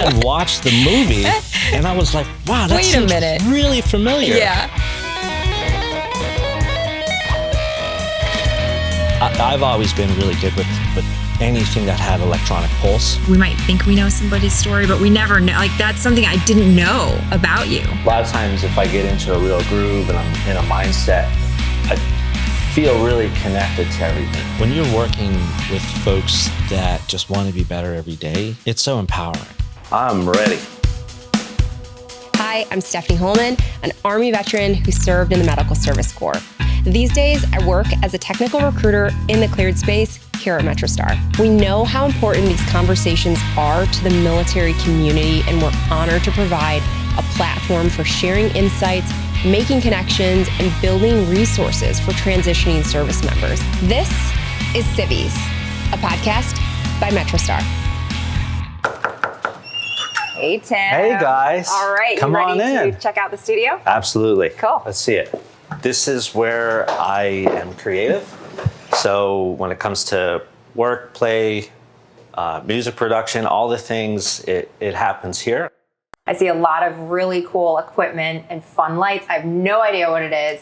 had watched the movie, and I was like, wow, that seems really familiar. Yeah. I've always been really good with anything that had electronic pulse. We might think we know somebody's story, but we never know. Like, that's something I didn't know about you. A lot of times if I get into a real groove and I'm in a mindset, I feel really connected to everything. When you're working with folks that just want to be better every day, it's so empowering. I'm ready. Hi, I'm Stephanie Holman, an Army veteran who served in the Medical Service Corps. These days, I work as a technical recruiter in the cleared space here at MetroStar. We know how important these conversations are to the military community, and we're honored to provide a platform for sharing insights, making connections, and building resources for transitioning service members. This is Civvies, a podcast by MetroStar. Hey, Tim. Hey, guys. All right, Come you ready on in. to check out the studio? Absolutely. Cool. Let's see it. This is where I am creative. So when it comes to work, play, music production, all the things, it happens here. I see a lot of really cool equipment and fun lights. I have no idea what it is.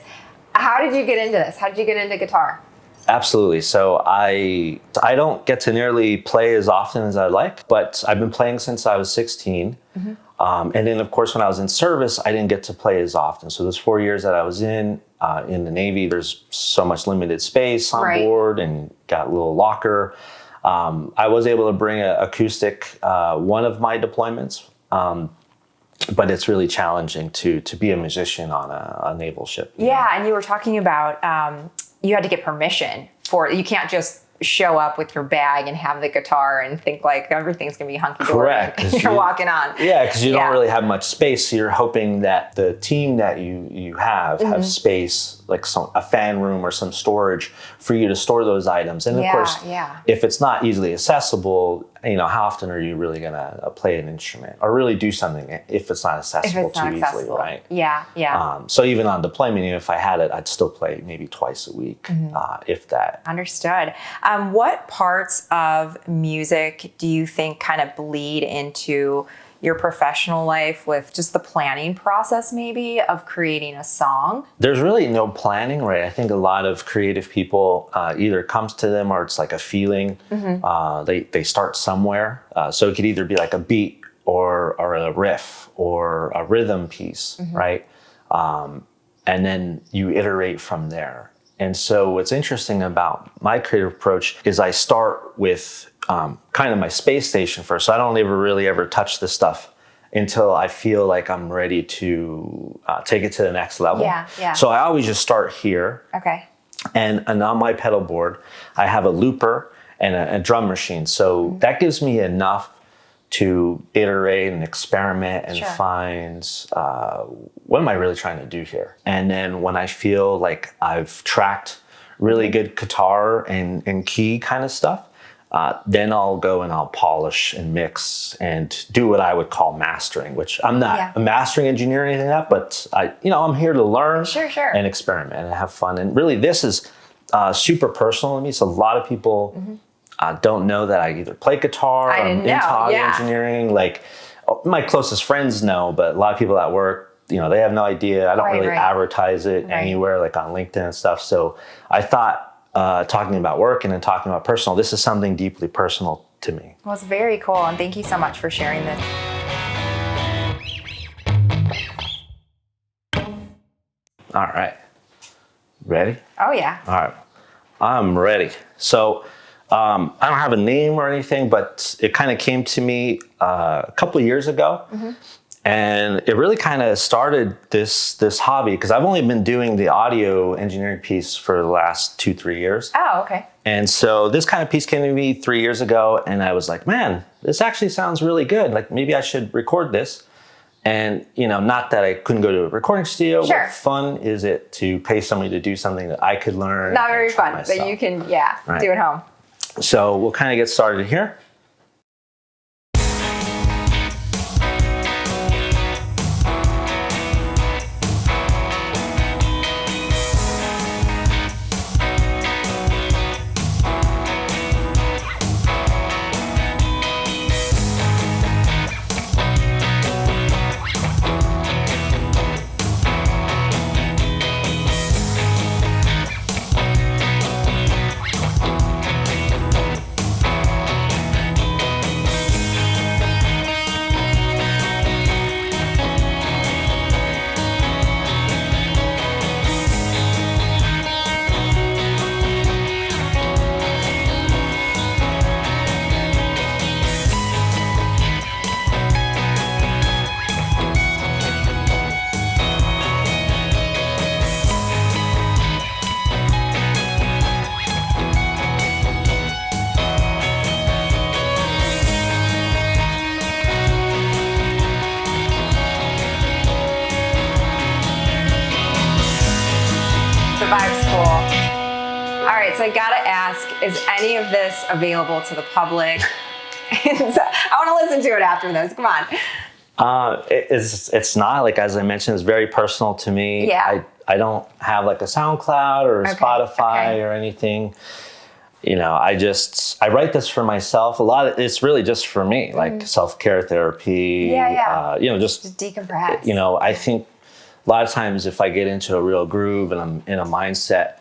How did you get into this? How did you get into guitar? Absolutely. So I don't get to nearly play as often as I'd like, but I've been playing since I was 16. Mm-hmm. And then, of course, when I was in service, I didn't get to play as often. So those 4 years that I was in the Navy, there's so much limited space on board and got a little locker. I was able to bring an acoustic one of my deployments, but it's really challenging to be a musician on a naval ship. Yeah, and you were talking about you had to get permission for, you can't just show up with your bag and have the guitar and think like everything's gonna be hunky-dory. Correct. And you're walking on. Yeah, because you don't really have much space. So you're hoping that the team that you have space, like a fan room or some storage for you to store those items. And of course, if it's not easily accessible, how often are you really gonna play an instrument or really do something if it's not accessible easily, right? Yeah, yeah. So even on deployment, if I had it, I'd still play maybe twice a week, if that. Understood. What parts of music do you think kind of bleed into your professional life with just the planning process maybe of creating a song? There's really no planning, right? I think a lot of creative people either comes to them or it's like a feeling. They start somewhere. So it could either be like a beat or a riff or a rhythm piece, right? And then you iterate from there. And so what's interesting about my creative approach is I start with kind of my space station first. So I don't ever touch this stuff until I feel like I'm ready to take it to the next level. Yeah. So I always just start here. Okay. And on my pedal board, I have a looper and a drum machine. So that gives me enough to iterate and experiment and find what am I really trying to do here? And then when I feel like I've tracked really good guitar and key kind of stuff, then I'll go and I'll polish and mix and do what I would call mastering, which I'm not a mastering engineer or anything like that, but I'm here to learn and experiment and have fun. And really this is super personal to me. So a lot of people don't know that I either play guitar, I'm into audio engineering. Like my closest friends know, but a lot of people at work, they have no idea. I don't really advertise it anywhere, like on LinkedIn and stuff. So I thought talking about work and then talking about personal, this is something deeply personal to me. Well, it's very cool. And thank you so much for sharing this. All right. Ready? Oh, yeah. All right. I'm ready. So I don't have a name or anything, but it kind of came to me a couple of years ago. And it really kind of started this hobby because I've only been doing the audio engineering piece for the last 2-3 years. Oh, okay. And so this kind of piece came to me 3 years ago, and I was like, man, this actually sounds really good. Like maybe I should record this. And, not that I couldn't go to a recording studio. Sure. What fun is it to pay somebody to do something that I could learn? Not very fun, but you can, do at home. So we'll kind of get started here. vibe's cool. All right, so I gotta ask, is any of this available to the public? I want to listen to it after this. Come on. It's not, like, as I mentioned, it's very personal to me. Yeah. I don't have like a SoundCloud or a Spotify or anything. You know, I write this for myself. A lot of it's really just for me, like self-care therapy. You know, just decompress. You know, I think a lot of times if I get into a real groove and I'm in a mindset,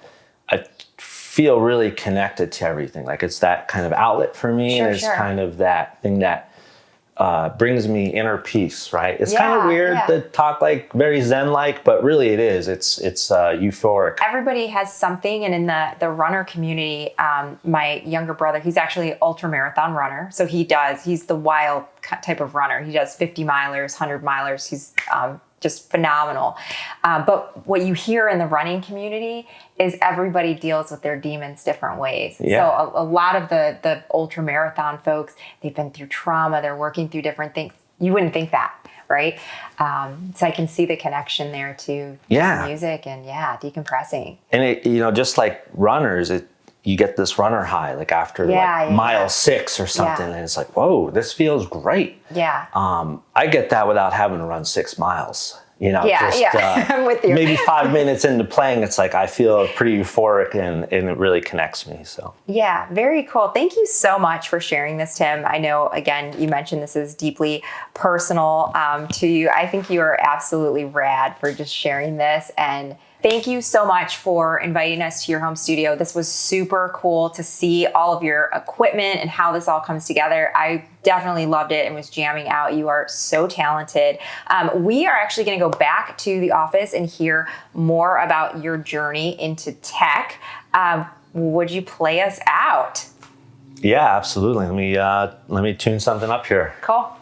I feel really connected to everything. Like, it's that kind of outlet for me. And it's kind of that thing that brings me inner peace, right? It's kind of weird to talk like very Zen-like, but really it is. It's euphoric. Everybody has something, and in the runner community, my younger brother, he's actually an ultra marathon runner. So he's the wild type of runner. He does 50 milers, 100 milers. He's just phenomenal. But what you hear in the running community is everybody deals with their demons different ways. Yeah. So a lot of the ultra marathon folks, they've been through trauma, they're working through different things. You wouldn't think that, right? So I can see the connection there to music and decompressing. And it, you know, just like runners, you get this runner high, like after mile 6 or something, and it's like, whoa, this feels great. Yeah. I get that without having to run 6 miles. You know, I'm with you. Maybe 5 minutes into playing, it's like I feel pretty euphoric and it really connects me. So yeah, very cool. Thank you so much for sharing this, Tim. I know, again, you mentioned this is deeply personal to you. I think you are absolutely rad for just sharing this, and thank you so much for inviting us to your home studio. This was super cool to see all of your equipment and how this all comes together. I definitely loved it and was jamming out. You are so talented. We are actually going to go back to the office and hear more about your journey into tech. Would you play us out? Yeah, absolutely. Let me tune something up here. Cool.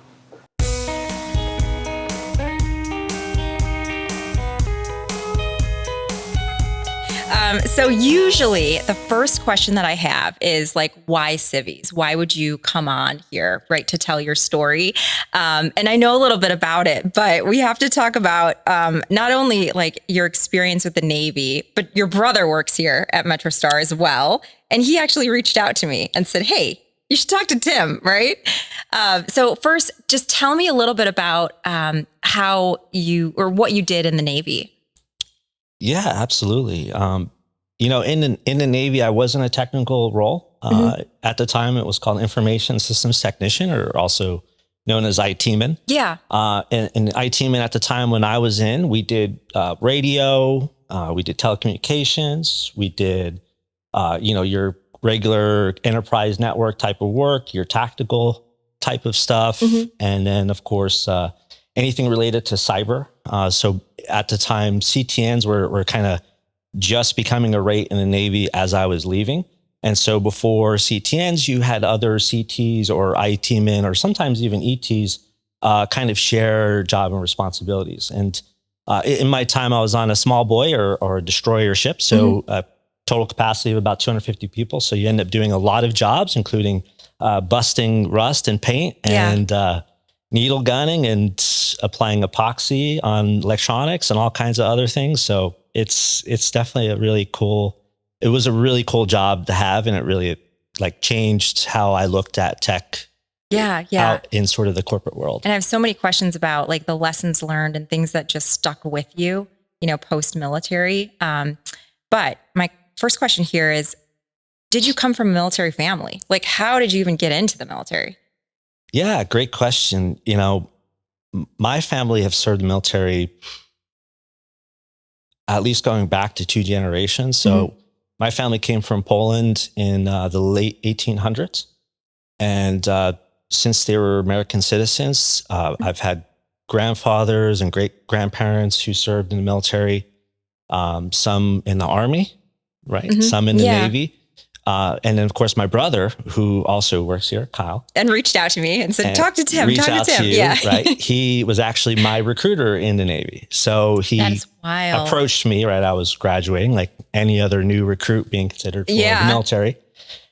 So usually the first question that I have is like, why Civvies? Why would you come on here, right, to tell your story? And I know a little bit about it, but we have to talk about not only like your experience with the Navy, but your brother works here at MetroStar as well. And he actually reached out to me and said, hey, you should talk to Tim, right? So first, just tell me a little bit about how you, or what you did in the Navy. Yeah, absolutely. You know, in the Navy, I was in a technical role. At the time, it was called Information Systems Technician, or also known as IT-man. Yeah. And IT-man at the time when I was in, we did radio, we did telecommunications, we did, you know, your regular enterprise network type of work, your tactical type of stuff, and then, of course, anything related to cyber. So at the time, CTNs were kind of just becoming a rate in the Navy as I was leaving. And so before CTNs, you had other CTs or IT men, or sometimes even ETs, kind of share job and responsibilities. And in my time, I was on a small boy or a destroyer ship. So total capacity of about 250 people. So you end up doing a lot of jobs, including busting rust and paint and needle gunning and applying epoxy on electronics and all kinds of other things. So it's definitely it was a really cool job to have. And it really like changed how I looked at tech out in sort of the corporate world. And I have so many questions about like the lessons learned and things that just stuck with you, you know, post-military. But my first question here is, did you come from a military family? Like, how did you even get into the military? Yeah, great question. You know, my family have served the military at least going back to 2 generations. So my family came from Poland in the late 1800s. And since they were American citizens, I've had grandfathers and great grandparents who served in the military, some in the Army, right? Some in the Navy. And then, of course, my brother, who also works here, Kyle. And reached out to me and said, talk to Tim, talk to Tim. You, right? He was actually my recruiter in the Navy. So he approached me, right? I was graduating, like any other new recruit being considered for the military.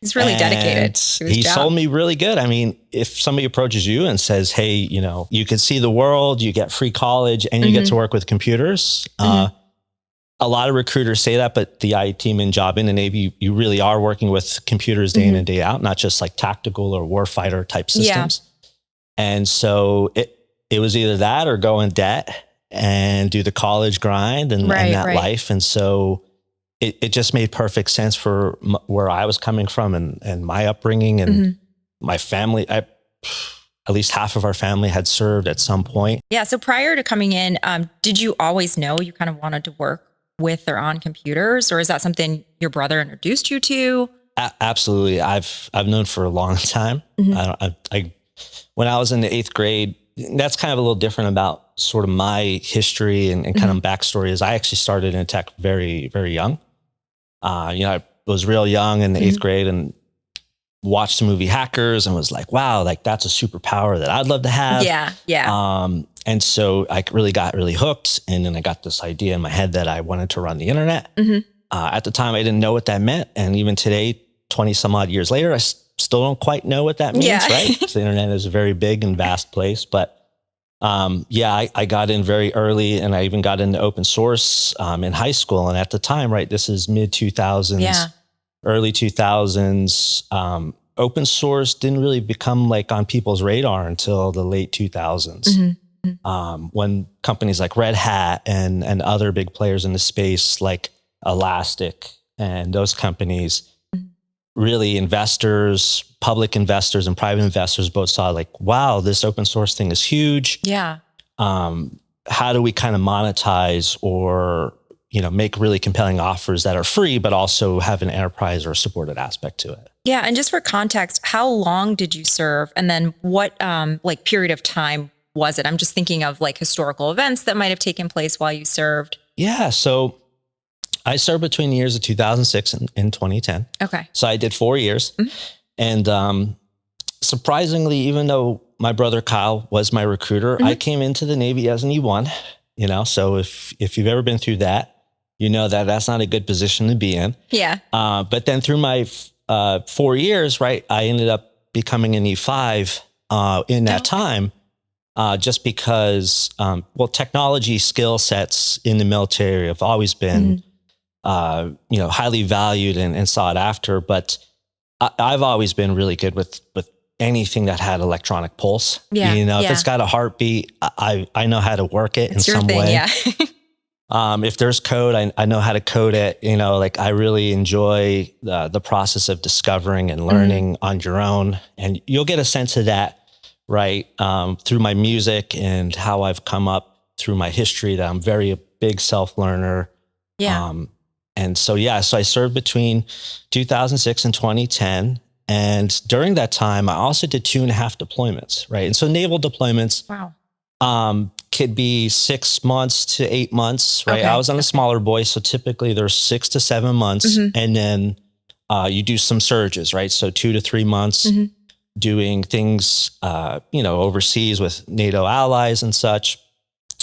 He's really dedicated to his job. Sold me really good. I mean, if somebody approaches you and says, hey, you know, you can see the world, you get free college, and you get to work with computers, a lot of recruiters say that, but the IT-man job in the Navy, you really are working with computers day in and day out, not just like tactical or warfighter type systems. And so it was either that or go in debt and do the college grind and that life. And so it just made perfect sense for where I was coming from and my upbringing and my family. At least half of our family had served at some point. Yeah. So prior to coming in, did you always know you kind of wanted to work with or on computers, or is that something your brother introduced you to? Absolutely. I've known for a long time. When I was in the 8th grade, that's kind of a little different about sort of my history and kind of backstory is I actually started in tech very, very young. I was real young in the 8th grade and watched the movie Hackers and was like, wow, like that's a superpower that I'd love to have. Yeah. And so I really got hooked. And then I got this idea in my head that I wanted to run the internet. At the time, I didn't know what that meant. And even today, 20 some odd years later, I still don't quite know what that means, right? The internet is a very big and vast place. But I got in very early and I even got into open source in high school. And at the time, right, this is mid 2000s, early 2000s. Open source didn't really become like on people's radar until the late 2000s. When companies like Red Hat and other big players in the space like Elastic and those companies, really investors, public investors and private investors both saw like, wow, this open source thing is huge. Yeah. How do we kind of monetize or, make really compelling offers that are free, but also have an enterprise or supported aspect to it? Yeah. And just for context, how long did you serve? And then what period of time was it? I'm just thinking of like historical events that might have taken place while you served. Yeah. So I served between the years of 2006 and 2010. Okay. So I did 4 years. And surprisingly, even though my brother Kyle was my recruiter, I came into the Navy as an E1, so if you've ever been through that, that that's not a good position to be in. Yeah. But then through my 4 years, right, I ended up becoming an E5 in that time. Just because, technology skill sets in the military have always been, highly valued and sought after. But I've always been really good with anything that had electronic pulse. Yeah. If it's got a heartbeat, I know how to work it in some way. Yeah. If there's code, I know how to code it. I really enjoy the process of discovering and learning on your own. And you'll get a sense of that, right? Through my music and how I've come up through my history, that I'm a big self-learner. Yeah. So I served between 2006 and 2010. And during that time, I also did 2.5 deployments, right? And so naval deployments, could be 6 months to 8 months, right? Okay. I was on a smaller boy. So typically there's 6 to 7 months. And then you do some surges, right? So 2 to 3 months. Doing things, overseas with NATO allies and such.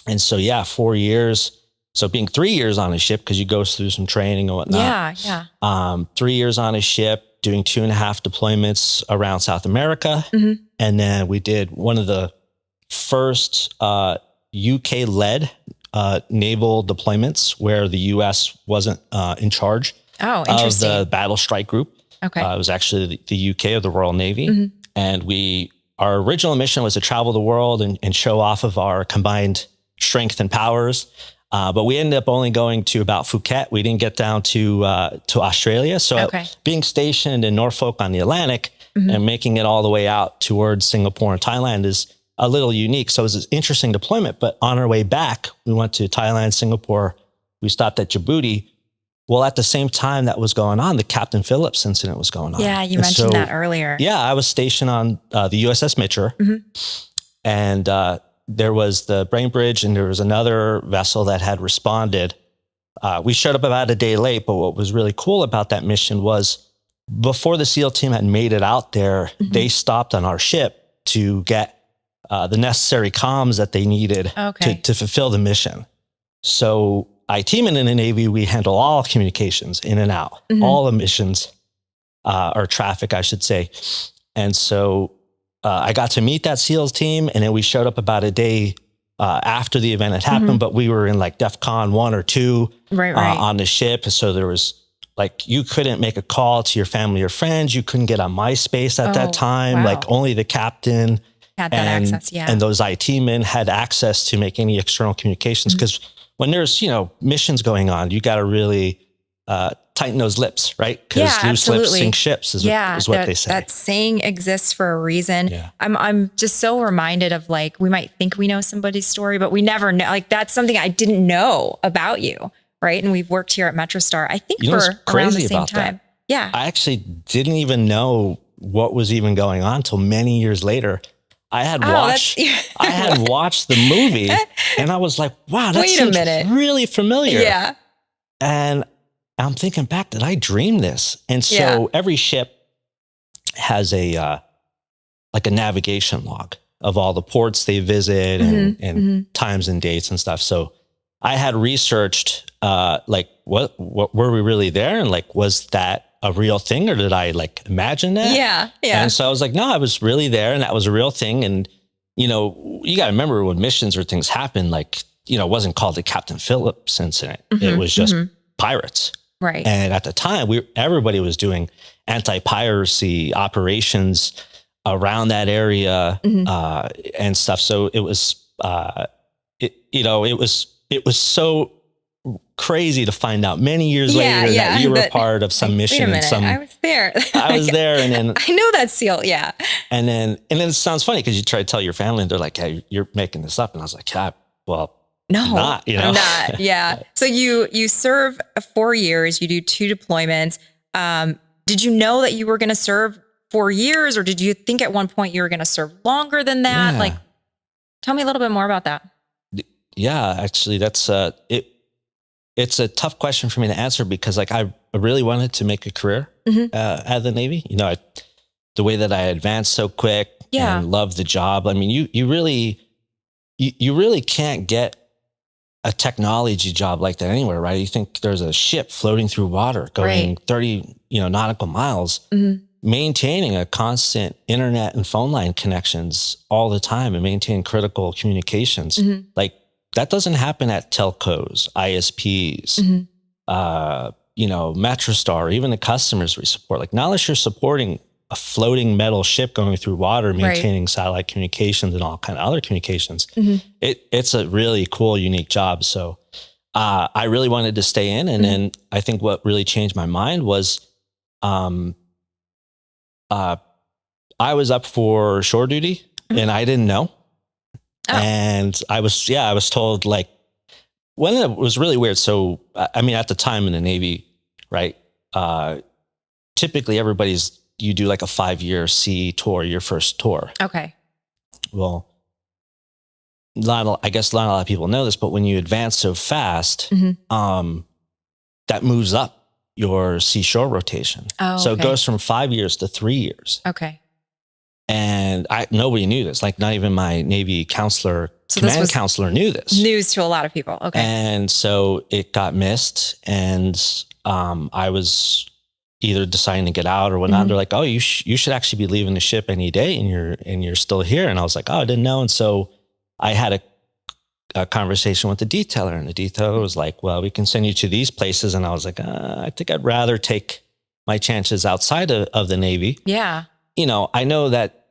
And so, 4 years. So being 3 years on a ship, because you go through some training and whatnot. Yeah. 3 years on a ship, doing 2.5 deployments around South America. And then we did one of the first UK-led naval deployments where the US wasn't in charge of the battle strike group. Okay. It was actually the UK of the Royal Navy. And our original mission was to travel the world and show off of our combined strength and powers. But we ended up only going to about Phuket. We didn't get down to Australia. So being stationed in Norfolk on the Atlantic and making it all the way out towards Singapore and Thailand is a little unique. So it was an interesting deployment. But on our way back, we went to Thailand, Singapore. We stopped at Djibouti. Well, at the same time that was going on, the Captain Phillips incident was going on. Yeah, you mentioned that earlier. Yeah, I was stationed on the USS Mitcher. And there was the Brain Bridge and there was another vessel that had responded. We showed up about a day late, but what was really cool about that mission was before the SEAL team had made it out there, they stopped on our ship to get the necessary comms that they needed to fulfill the mission. So IT-men in the Navy, we handle all communications in and out, all emissions, or traffic, I should say. And so I got to meet that SEALs team, and then we showed up about a day after the event had happened, but we were in like DEFCON 1 or 2 Right. on the ship. So there was like, you couldn't make a call to your family or friends. You couldn't get on MySpace at that time. Wow. Like only the captain Had that access. Yeah. and those IT men had access to make any external communications. Because when there's, missions going on, you got to really tighten those lips, right? Because loose lips sink ships is what they say. That saying exists for a reason. Yeah. I'm just so reminded of like, we might think we know somebody's story, but we never know. Like that's something I didn't know about you, right? And we've worked here at MetroStar, I think for around the same time. Yeah. I actually didn't even know what was even going on until many years later. I had watched the movie and I was like, wow, that seems really familiar. Yeah. And I'm thinking back, did I dream this? And so every ship has a navigation log of all the ports they visit and times and dates and stuff. So I had researched, what were we really there? And like, was that a real thing or did I like imagine that? Yeah. Yeah. And so I was like, no, I was really there and that was a real thing. And, you got to remember when missions or things happen, like, it wasn't called the Captain Phillips incident. It was just pirates. Right. And at the time, everybody was doing anti-piracy operations around that area and stuff. So it was, it was so crazy to find out many years later that you were part of some mission. Wait a minute, I was there. I was there, and then I know that seal. Yeah. And then it sounds funny because you try to tell your family, and they're like, "Hey, you're making this up," and I was like, "Yeah, well." No, I'm not. Yeah. So you serve 4 years, you do 2 deployments. Did you know that you were going to serve 4 years or did you think at one point you were going to serve longer than that? Yeah. Like, tell me a little bit more about that. Yeah, actually that's, it's a tough question for me to answer because like, I really wanted to make a career out of the Navy. The way that I advanced so quick and loved the job. I mean, you really can't get a technology job like that anywhere, right? You think there's a ship floating through water going 30, nautical miles, maintaining a constant internet and phone line connections all the time and maintain critical communications. Like that doesn't happen at telcos, ISPs, MetroStar, even the customers we support. Like now that you're supporting a floating metal ship going through water, maintaining satellite communications and all kind of other communications. It's a really cool, unique job. So I really wanted to stay in. And then I think what really changed my mind was I was up for shore duty and I didn't know. And I was told like, when it was really weird. So, I mean, at the time in the Navy, right? Typically you do like a 5-year sea tour, your first tour. Okay. Well, I guess not a lot of people know this, but when you advance so fast, that moves up your seashore rotation. Oh, so it goes from 5 years to 3 years. Okay. And nobody knew this. Like not even my Navy counselor, command counselor knew this. News to a lot of people. Okay. And so it got missed, and I was either deciding to get out or whatnot. They're like, "Oh, you should actually be leaving the ship any day, and you're still here." And I was like, "Oh, I didn't know." And so I had a conversation with the detailer, and the detailer was like, "Well, we can send you to these places." And I was like, "I think I'd rather take my chances outside of the Navy." Yeah. I know that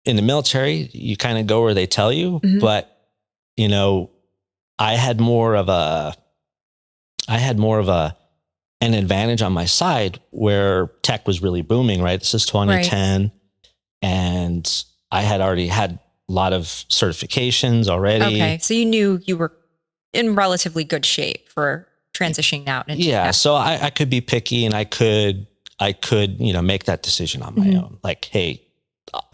in the military, you kind of go where they tell you, but I had more of an advantage on my side where tech was really booming, right? This is 2010 and I had already had a lot of certifications already. Okay. So you knew you were in relatively good shape for transitioning out. Into So I could be picky and I could, make that decision on my own. Like, hey,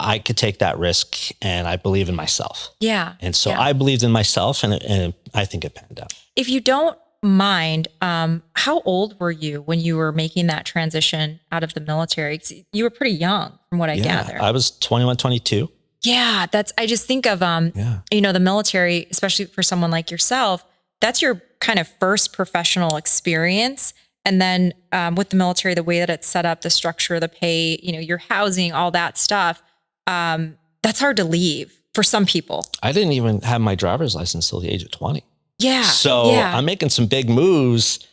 I could take that risk and I believe in myself. Yeah. And so I believed in myself and I think it panned out. If you don't mind, how old were you when you were making that transition out of the military? You were pretty young from what I gather. I was 21, 22. Yeah. I just think of, the military, especially for someone like yourself, that's your kind of first professional experience. And then with the military, the way that it's set up, the structure, the pay, your housing, all that stuff, that's hard to leave for some people. I didn't even have my driver's license till the age of 20. Yeah. So yeah. I'm making some big moves,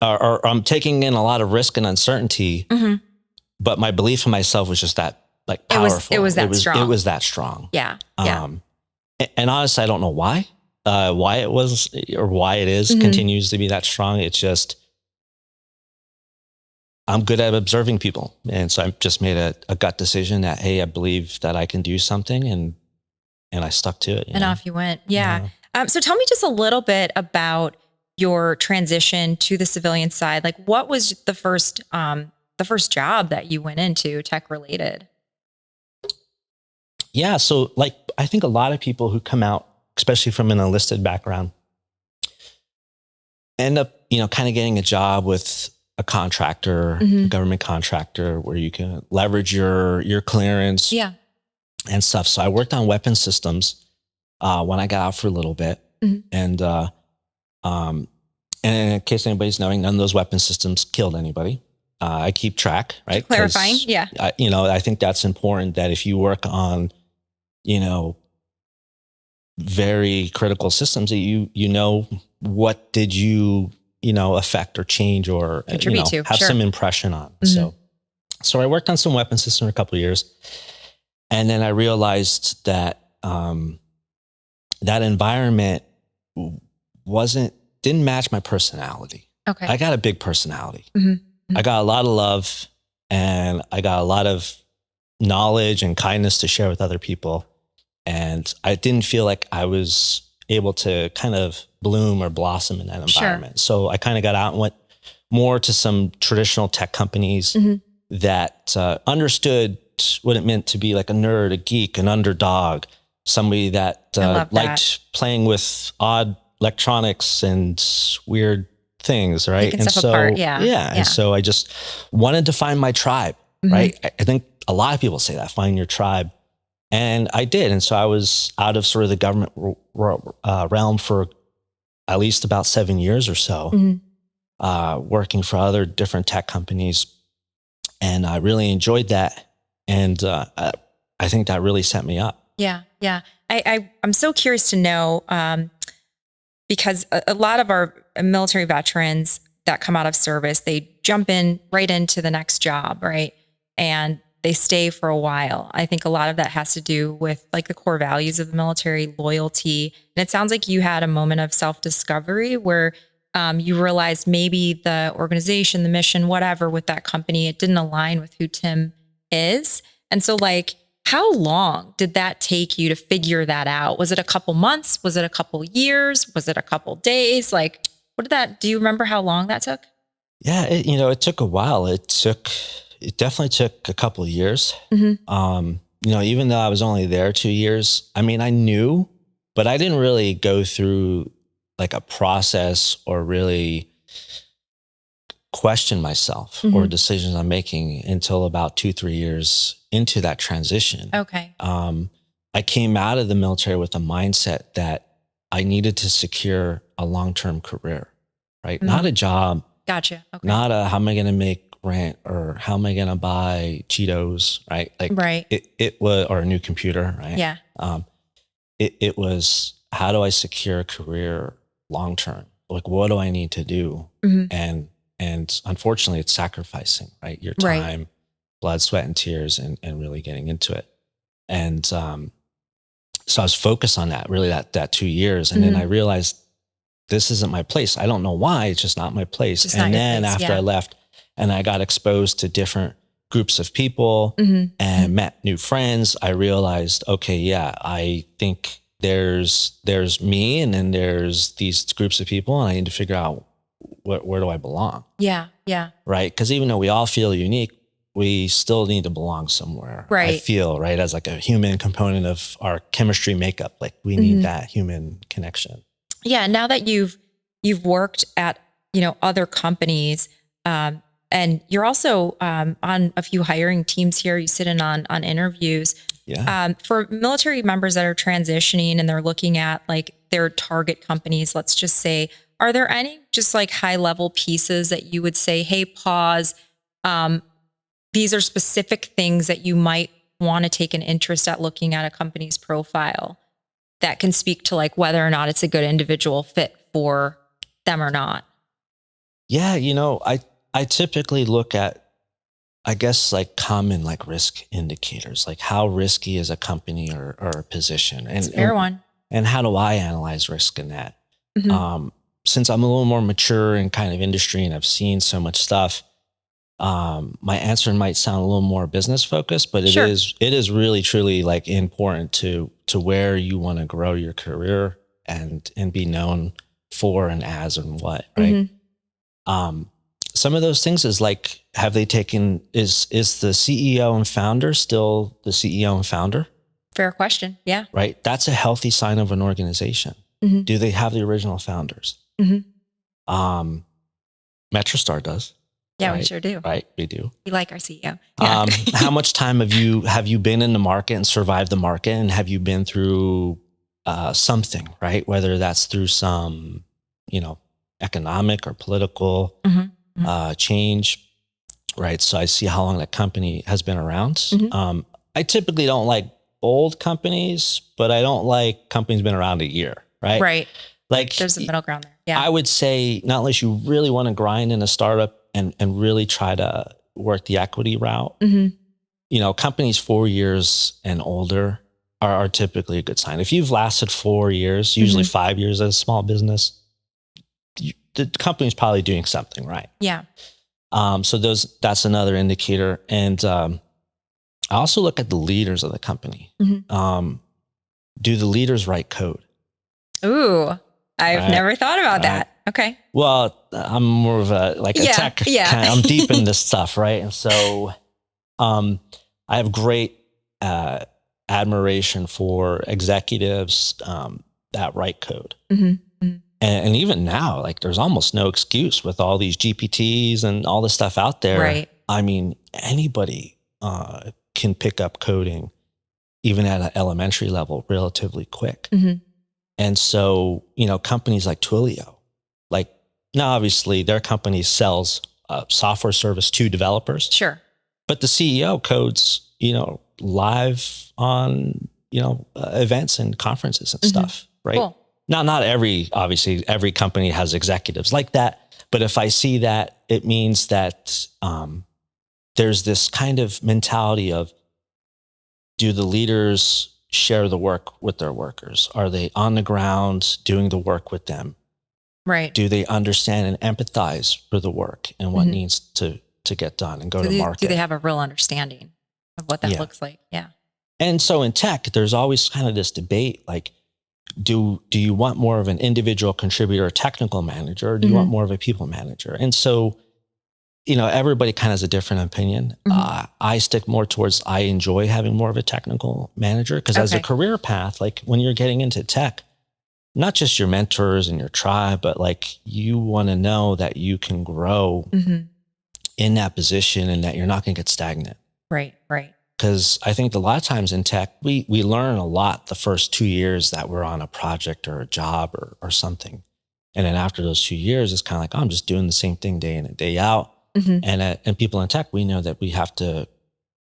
or I'm taking in a lot of risk and uncertainty. Mm-hmm. But my belief in myself was just that like powerful. It was that strong. It was that strong. Yeah. And honestly, I don't know why it was or why it is continues to be that strong. It's just, I'm good at observing people. And so I just made a gut decision that, hey, I believe that I can do something, and I stuck to it. And off you went. Yeah. So tell me just a little bit about your transition to the civilian side. Like, what was the first job that you went into tech related? Yeah. So like, I think a lot of people who come out, especially from an enlisted background, end up, kind of getting a job with a contractor, a government contractor, where you can leverage your clearance and stuff. So I worked on weapon systems when I got out for a little bit. And in case anybody's knowing, none of those weapon systems killed anybody. I keep track, right? Clarifying. Yeah. I think that's important, that if you work on, very critical systems, that you know, what did you, affect or change or contribute to, have some impression on. So I worked on some weapon system for a couple of years. And then I realized that, that environment didn't match my personality. Okay. I got a big personality. I got a lot of love, and I got a lot of knowledge and kindness to share with other people. And I didn't feel like I was able to kind of bloom or blossom in that environment. So I kind of got out and went more to some traditional tech companies that understood what it meant to be like a nerd, a geek, an underdog, somebody that liked playing with odd electronics and weird things, right? Taking stuff apart, yeah. And so I just wanted to find my tribe, right? I think a lot of people say that, find your tribe. And I did. And so I was out of sort of the government realm for at least about 7 years or so, working for other different tech companies. And I really enjoyed that. And I think that really set me up. Yeah. Yeah. I'm so curious to know, because a lot of our military veterans that come out of service, they jump right into the next job, right? And they stay for a while. I think a lot of that has to do with like the core values of the military, loyalty. And it sounds like you had a moment of self-discovery where you realized maybe the organization, the mission, whatever with that company, it didn't align with who Tim is. And so like, how long did that take you to figure that out? Was it a couple months? Was it a couple years? Was it a couple days? Like, do you remember how long that took? Yeah, it took a while. It definitely took a couple of years. Even though I was only there 2 years, I mean, I knew, but I didn't really go through like a process or really question myself or decisions I'm making until about 2-3 years into that transition. Okay. I came out of the military with a mindset that I needed to secure a long-term career, right? Not a job. Gotcha. Okay. Not how am I going to make rent or how am I going to buy Cheetos, right? Like it was, or a new computer, right? Yeah. It was, how do I secure a career long-term? Like, what do I need to do? And unfortunately it's sacrificing, right? Your time, blood, sweat, and tears, and really getting into it. And, so I was focused on that, really that 2 years. And then I realized this isn't my place. I don't know why, it's just not my place. Just and then after I left and I got exposed to different groups of people and met new friends, I realized, okay, yeah, I think there's me and then there's these groups of people and I need to figure out where do I belong? Yeah. Yeah. Right. Because even though we all feel unique, we still need to belong somewhere. Right. I feel, right, as like a human component of our chemistry makeup, like we need that human connection. Yeah. Now that you've worked at, other companies, and you're also on a few hiring teams here, you sit in on interviews. Yeah. For military members that are transitioning and they're looking at like their target companies, let's just say, are there any just like high level pieces that you would say, hey, pause, these are specific things that you might want to take an interest at looking at a company's profile that can speak to like whether or not it's a good individual fit for them or not? Yeah, I typically look at, I guess, like common like risk indicators, like how risky is a company or a position, It's a fair one. And how do I analyze risk in that? Since I'm a little more mature in kind of industry and I've seen so much stuff, my answer might sound a little more business focused, but it is really truly like important to where you want to grow your career and be known for and as and what, right? Some of those things is like, have they taken, is the CEO and founder still the CEO and founder? Fair question. Yeah. Right. That's a healthy sign of an organization. Do they have the original founders? MetroStar does. Yeah, right? we sure do. Right. We do. We like our CEO. Yeah. How much time have you been in the market and survived the market? And have you been through something, right? Whether that's through some, economic or political change, right? So I see how long that company has been around. I typically don't like old companies, but I don't like companies been around a year, right? Right. Like there's a middle ground there. Yeah. I would say not unless you really want to grind in a startup and really try to work the equity route. Companies 4 years and older are typically a good sign. If you've lasted 4 years, usually 5 years as a small business, the company's probably doing something right. Yeah. So that's another indicator. And I also look at the leaders of the company. Do the leaders write code? Ooh, I've never thought about that. Okay. Well, I'm more of a tech kind I'm deep in this stuff, right? And so I have great admiration for executives that write code. And even now, like there's almost no excuse with all these GPTs and all this stuff out there. Right. I mean, anybody can pick up coding even at an elementary level relatively quick. And so, companies like Twilio, now obviously their company sells software service to developers. Sure. But the CEO codes, live on, events and conferences and stuff, right? Cool. Not obviously every company has executives like that. But if I see that, it means that there's this kind of mentality of, do the leaders share the work with their workers? Are they on the ground doing the work with them? Right. Do they understand and empathize for the work and what needs to get done and go to market? Do they have a real understanding of what that looks like? Yeah. And so in tech, there's always kind of this debate, like, do you want more of an individual contributor, a technical manager, or do you want more of a people manager? And so, everybody kind of has a different opinion. I stick more towards, I enjoy having more of a technical manager because as a career path, like when you're getting into tech, not just your mentors and your tribe, but like you want to know that you can grow in that position and that you're not going to get stagnant. Right. Because I think a lot of times in tech, we learn a lot the first 2 years that we're on a project or a job or something. And then after those 2 years, it's kind of like, I'm just doing the same thing day in and day out. And people in tech, we know that we have to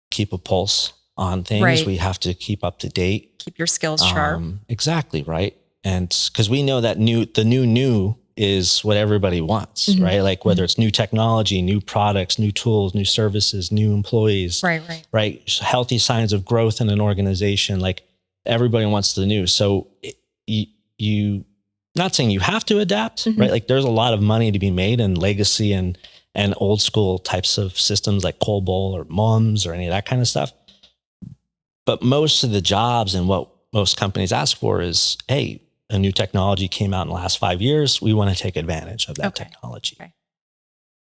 keep a pulse on things. Right. We have to keep up to date. Keep your skills sharp. Exactly, right? And because we know that the new is what everybody wants, right? Like whether it's new technology, new products, new tools, new services, new employees, right? Healthy signs of growth in an organization. Like everybody wants the new. So you not saying you have to adapt, right? Like there's a lot of money to be made in legacy and old school types of systems like COBOL or MUMS or any of that kind of stuff. But most of the jobs and what most companies ask for is, hey, a new technology came out in the last 5 years. We want to take advantage of that technology. Okay.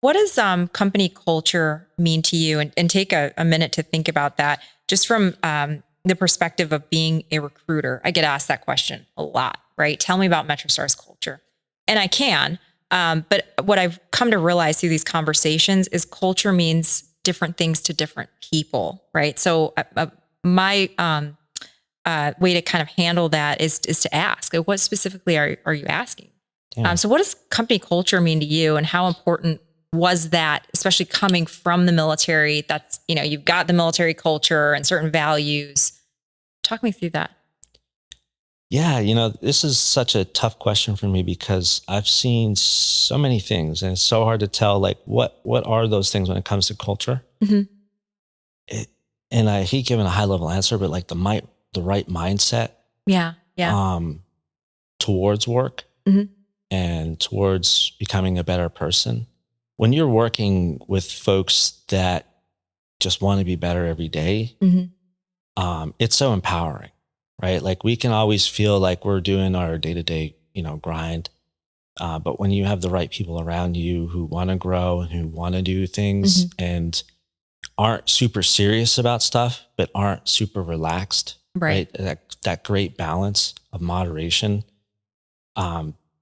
What does company culture mean to you? And take a minute to think about that just from the perspective of being a recruiter. I get asked that question a lot, right? Tell me about MetroStar's culture. And I can, but what I've come to realize through these conversations is culture means different things to different people, right? So my way to kind of handle that is to ask, what specifically are you asking? So what does company culture mean to you, and how important was that, especially coming from the military? That's, you've got the military culture and certain values. Talk me through that. Yeah, this is such a tough question for me because I've seen so many things, and it's so hard to tell, like, what are those things when it comes to culture? Mm-hmm. And I hate giving a high level answer, but like the right mindset, Yeah. towards work Mm-hmm. and towards becoming a better person. When you're working with folks that just want to be better every day, it's so empowering, right? Like we can always feel like we're doing our day-to-day, grind. But when you have the right people around you who want to grow and who want to do things and aren't super serious about stuff, but aren't super relaxed, right? That great balance of moderation.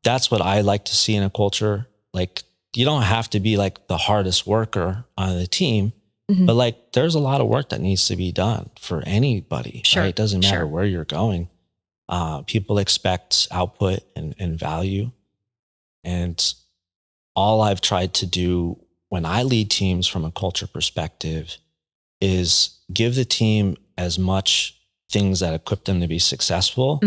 That's what I like to see in a culture. Like, you don't have to be like the hardest worker on the team, but like there's a lot of work that needs to be done for anybody. Sure. Right? It doesn't matter where you're going. People expect output and value. And all I've tried to do when I lead teams from a culture perspective is give the team as much things that equip them to be successful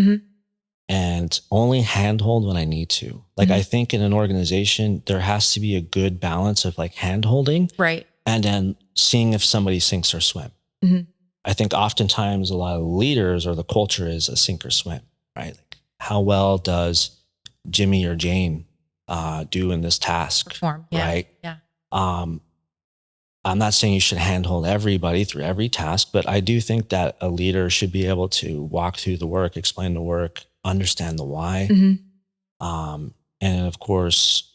and only handhold when I need to. Like I think in an organization, there has to be a good balance of like handholding, right, and then seeing if somebody sinks or swim. I think oftentimes a lot of leaders or the culture is a sink or swim, right? Like how well does Jimmy or Jane do in this task? Perform, right? Yeah. I'm not saying you should handhold everybody through every task, but I do think that a leader should be able to walk through the work, explain the work, understand the why, and of course,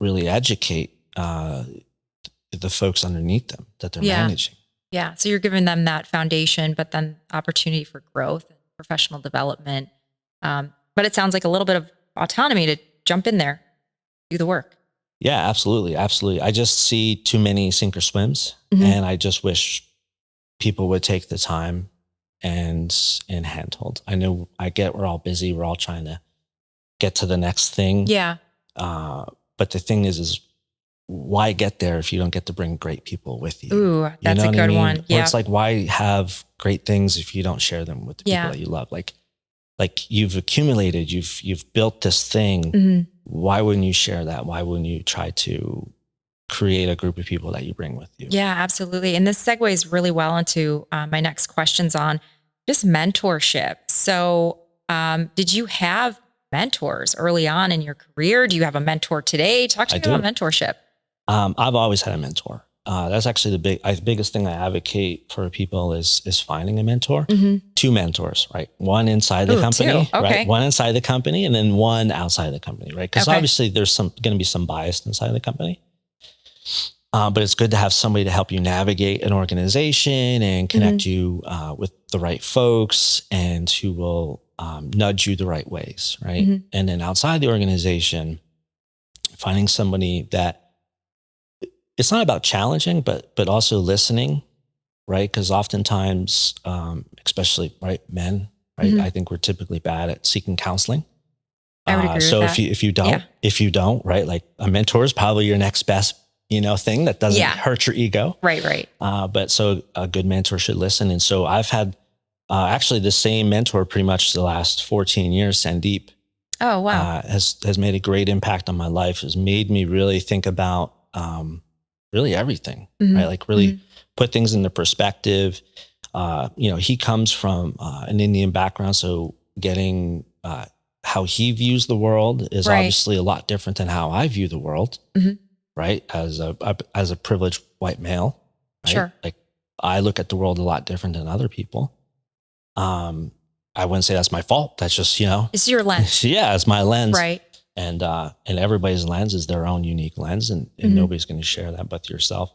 really educate the folks underneath them that they're managing. Yeah. So you're giving them that foundation, but then opportunity for growth and professional development. But it sounds like a little bit of autonomy to jump in there, do the work. Yeah, absolutely. Absolutely. I just see too many sink or swims, and I just wish people would take the time and handhold. I know we're all busy. We're all trying to get to the next thing. Yeah. But the thing is why get there if you don't get to bring great people with you? Ooh, that's a good one. Yeah. It's like, why have great things if you don't share them with the people that you love? Like you've accumulated, you've built this thing. Why wouldn't you share that? Why wouldn't you try to create a group of people that you bring with you? Yeah, absolutely. And this segues really well into my next questions on just mentorship. So did you have mentors early on in your career? Do you have a mentor today? Talk to me about mentorship. I've always had a mentor. That's actually the biggest thing I advocate for people is finding a mentor. Two mentors, right? One inside the company, right? One inside the company, and then one outside the company, right? Because obviously there's going to be some bias inside the company. But it's good to have somebody to help you navigate an organization and connect you with the right folks and who will nudge you the right ways, right? And then outside the organization, finding somebody that it's not about challenging, but also listening, right? Because oftentimes, especially men, right? I think we're typically bad at seeking counseling. I would agree with so that. if you don't, right? Like a mentor is probably your next best, thing that doesn't hurt your ego. Right. But so a good mentor should listen. And so I've had actually the same mentor pretty much the last 14 years, Sandeep. Oh, wow. Has made a great impact on my life, has made me really think about really everything, right? Like really put things into perspective. He comes from an Indian background, so getting how he views the world is obviously a lot different than how I view the world, right? As a privileged white male, right? Sure. Like I look at the world a lot different than other people. I wouldn't say that's my fault. That's just, it's your lens. Yeah, it's my lens. Right. And everybody's lens is their own unique lens, and nobody's going to share that but yourself.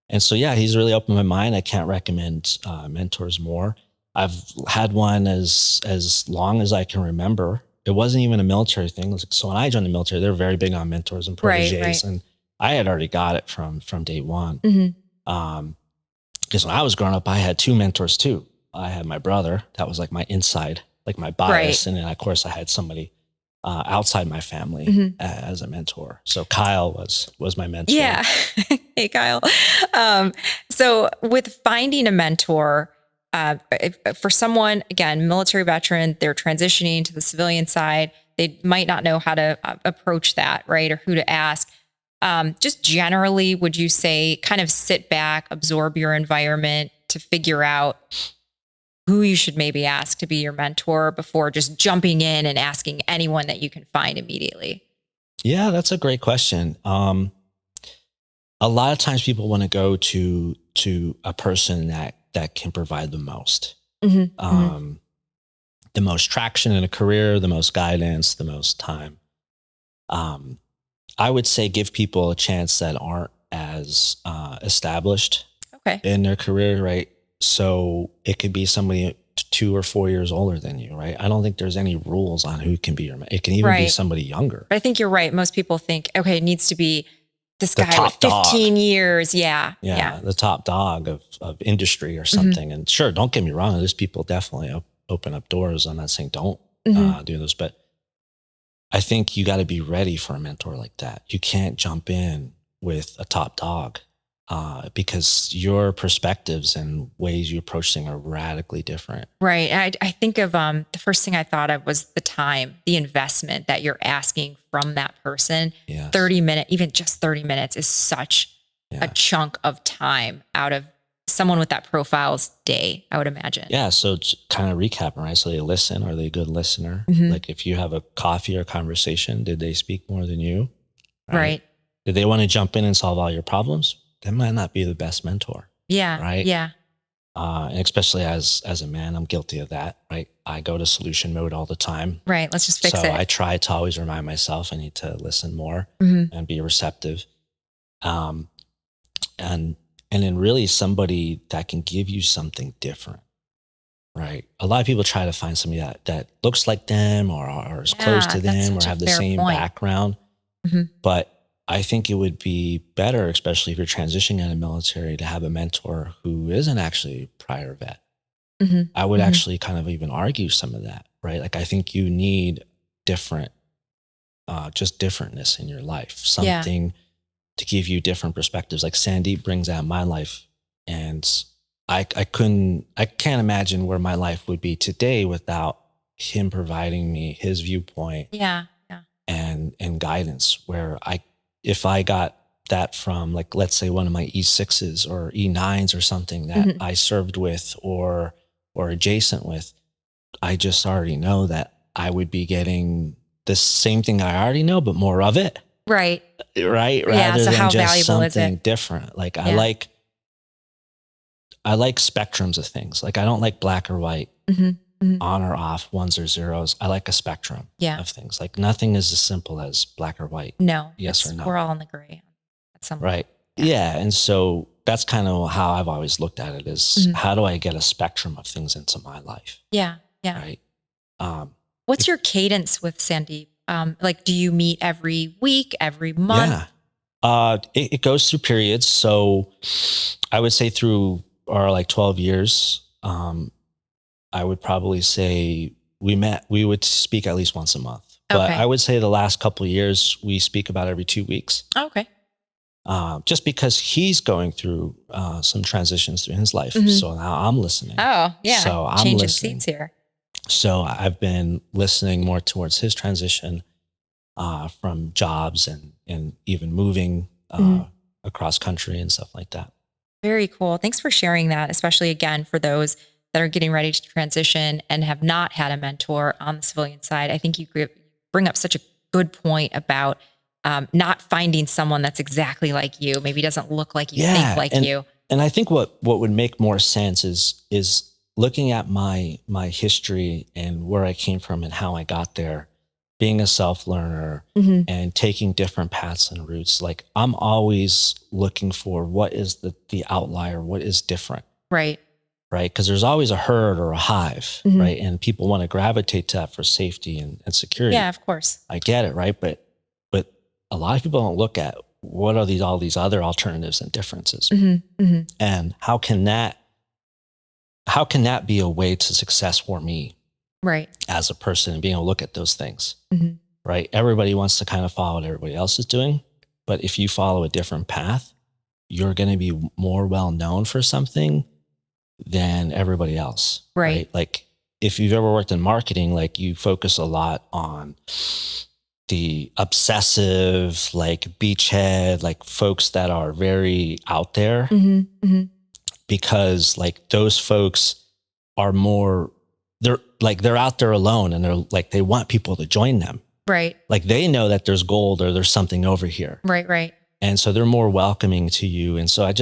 And so, he's really opened my mind. I can't recommend mentors more. I've had one as long as I can remember. It wasn't even a military thing. So when I joined the military, they're very big on mentors and proteges, and I had already got it from day one. Because when I was growing up, I had two mentors too. I had my brother, that was like my inside, like my bias, and then of course I had somebody outside my family as a mentor. So Kyle was my mentor. Yeah. Hey, Kyle. So with finding a mentor, for someone, again, military veteran, they're transitioning to the civilian side, they might not know how to approach that, right? Or who to ask. Just generally, would you say kind of sit back, absorb your environment to figure out who you should maybe ask to be your mentor before just jumping in and asking anyone that you can find immediately? Yeah, that's a great question. A lot of times people want to go to a person that can provide the most, the most traction in a career, the most guidance, the most time. I would say give people a chance that aren't as established in their career, right? So it could be somebody 2 or 4 years older than you, right? I don't think there's any rules on who can be your mentor. It can even be somebody younger. But I think you're right. Most people think, okay, it needs to be this guy with 15 years. Yeah. The top dog of industry or something. And sure, don't get me wrong. There's people definitely open up doors. I'm not saying don't do this, but I think you got to be ready for a mentor like that. You can't jump in with a top dog because your perspectives and ways you approach things are radically different. Right. I think of the first thing I thought of was the time, the investment that you're asking from that person. Yes. 30 minutes, even just 30 minutes is such a chunk of time out of someone with that profile's day, I would imagine. Yeah. So kind of recapping, right? So they listen. Are they a good listener? Like if you have a coffee or conversation, did they speak more than you? Right. Did they want to jump in and solve all your problems? That might not be the best mentor. Yeah. Right. Yeah. And especially as a man, I'm guilty of that. Right. I go to solution mode all the time. Right. Let's just fix it. So I try to always remind myself I need to listen more and be receptive. And then really somebody that can give you something different. Right. A lot of people try to find somebody that looks like them or is close to them or have the same background. But I think it would be better, especially if you're transitioning out of the military, to have a mentor who isn't actually a prior vet. I would actually kind of even argue some of that, right? Like I think you need different, just differentness in your life, something to give you different perspectives. Like Sandeep brings out my life, and I can't imagine where my life would be today without him providing me his viewpoint. And guidance, where if I got that from, like, let's say one of my E6s or E9s or something that I served with or adjacent with, I just already know that I would be getting the same thing I already know, but more of it. Right. Rather so than how just valuable is something it? different. Like I like spectrums of things. Like I don't like black or white, on or off, ones or zeros. I like a spectrum of things. Like nothing is as simple as black or white. No. Yes or no. We're all in the gray at some point. Right. Yeah. And so that's kind of how I've always looked at it is how do I get a spectrum of things into my life? Yeah. Right. What's your cadence with Sandeep? Like, do you meet every week, every month? Yeah. It goes through periods. So I would say through our like 12 years, I would probably say we would speak at least once a month. But I would say the last couple of years, we speak about every 2 weeks. Okay. Just because he's going through some transitions through his life. So now I'm listening. Oh, yeah. So I'm changing listening. seats here. So I've been listening more towards his transition from jobs and even moving across country and stuff like that. Very cool. Thanks for sharing that, especially again for those that are getting ready to transition and have not had a mentor on the civilian side. I think you bring up such a good point about not finding someone that's exactly like you, maybe doesn't look like you, think like you. And I think what would make more sense is looking at my history and where I came from and how I got there, being a self-learner and taking different paths and routes. Like I'm always looking for what is the outlier, what is different. Right. Because there's always a herd or a hive, right? And people want to gravitate to that for safety and security. Yeah, of course. I get it, right? But a lot of people don't look at what are all these other alternatives and differences. And how can that be a way to success for me? Right. As a person and being able to look at those things. right? Everybody wants to kind of follow what everybody else is doing. But if you follow a different path, you're going to be more well known for something than everybody else. Right. Like if you've ever worked in marketing, like you focus a lot on the obsessive, like beachhead, like folks that are very out there, because like those folks are more, they're out there alone, and they're like, they want people to join them. Right. Like they know that there's gold or there's something over here. Right. And so they're more welcoming to you. And so I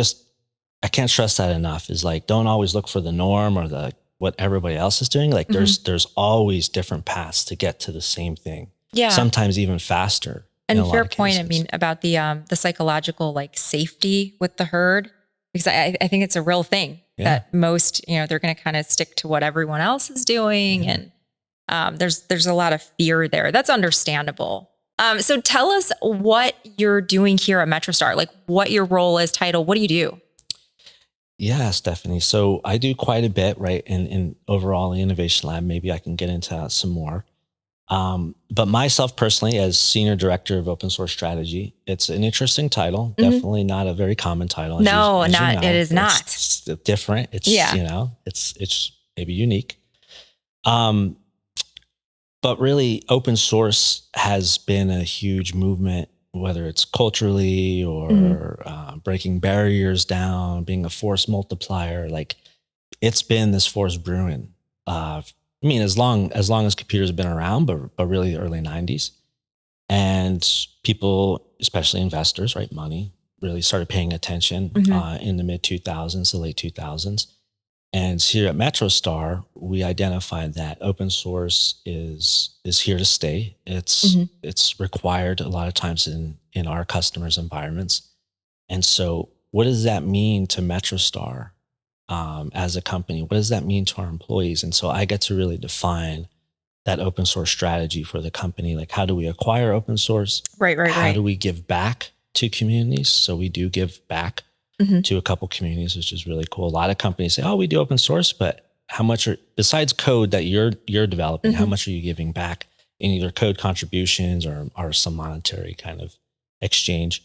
can't stress that enough, is like, don't always look for the norm or what everybody else is doing. Like there's always different paths to get to the same thing. Yeah. Sometimes even faster. And fair point. I mean, about the psychological like safety with the herd, because I think it's a real thing that most, they're going to kind of stick to what everyone else is doing. And there's a lot of fear there. That's understandable. So tell us what you're doing here at MetroStar, like what your role is, title, what do you do? Yeah, Stephanie. So I do quite a bit, right? In overall the innovation lab, maybe I can get into that some more. But myself personally, as Senior Director of Open Source Strategy, it's an interesting title. Definitely not a very common title. No, not. It is not. It's different. It's, it's maybe unique. But really, open source has been a huge movement, whether it's culturally or breaking barriers down, being a force multiplier. Like it's been this force brewing. I mean, as long as computers have been around, but really the early 90s. And people, especially investors, right, money, really started paying attention in the mid 2000s, the late 2000s. And here at MetroStar, we identified that open source is here to stay. It's required a lot of times in our customers' environments. And so what does that mean to MetroStar as a company? What does that mean to our employees? And so I get to really define that open source strategy for the company. Like, how do we acquire open source? Right. How do we give back to communities? So we do give back to a couple communities, which is really cool. A lot of companies say, oh, we do open source, but how much besides code that you're developing, how much are you giving back in either code contributions or some monetary kind of exchange?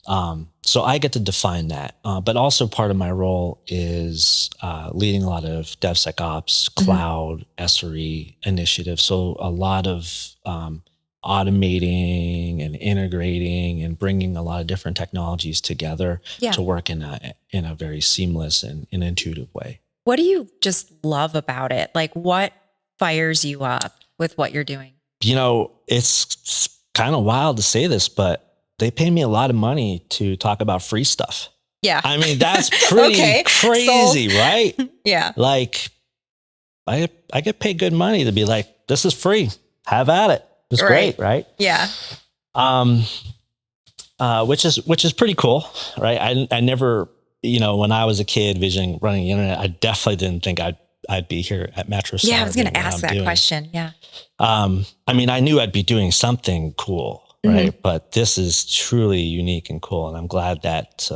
So I get to define that. But also part of my role is leading a lot of DevSecOps, cloud, SRE initiatives. So a lot of automating and integrating and bringing a lot of different technologies together to work in a very seamless and intuitive way. What do you just love about it? Like, what fires you up with what you're doing? It's kind of wild to say this, but they pay me a lot of money to talk about free stuff. Yeah. I mean, that's pretty crazy, right? Yeah. Like, I get paid good money to be like, this is free. Have at it. It's great, right? Yeah. Which is pretty cool, right? I never, when I was a kid running the internet, I definitely didn't think I'd be here at MetroStar. Yeah, I was going to ask that question. Yeah. I mean, I knew I'd be doing something cool, right? But this is truly unique and cool, and I'm glad that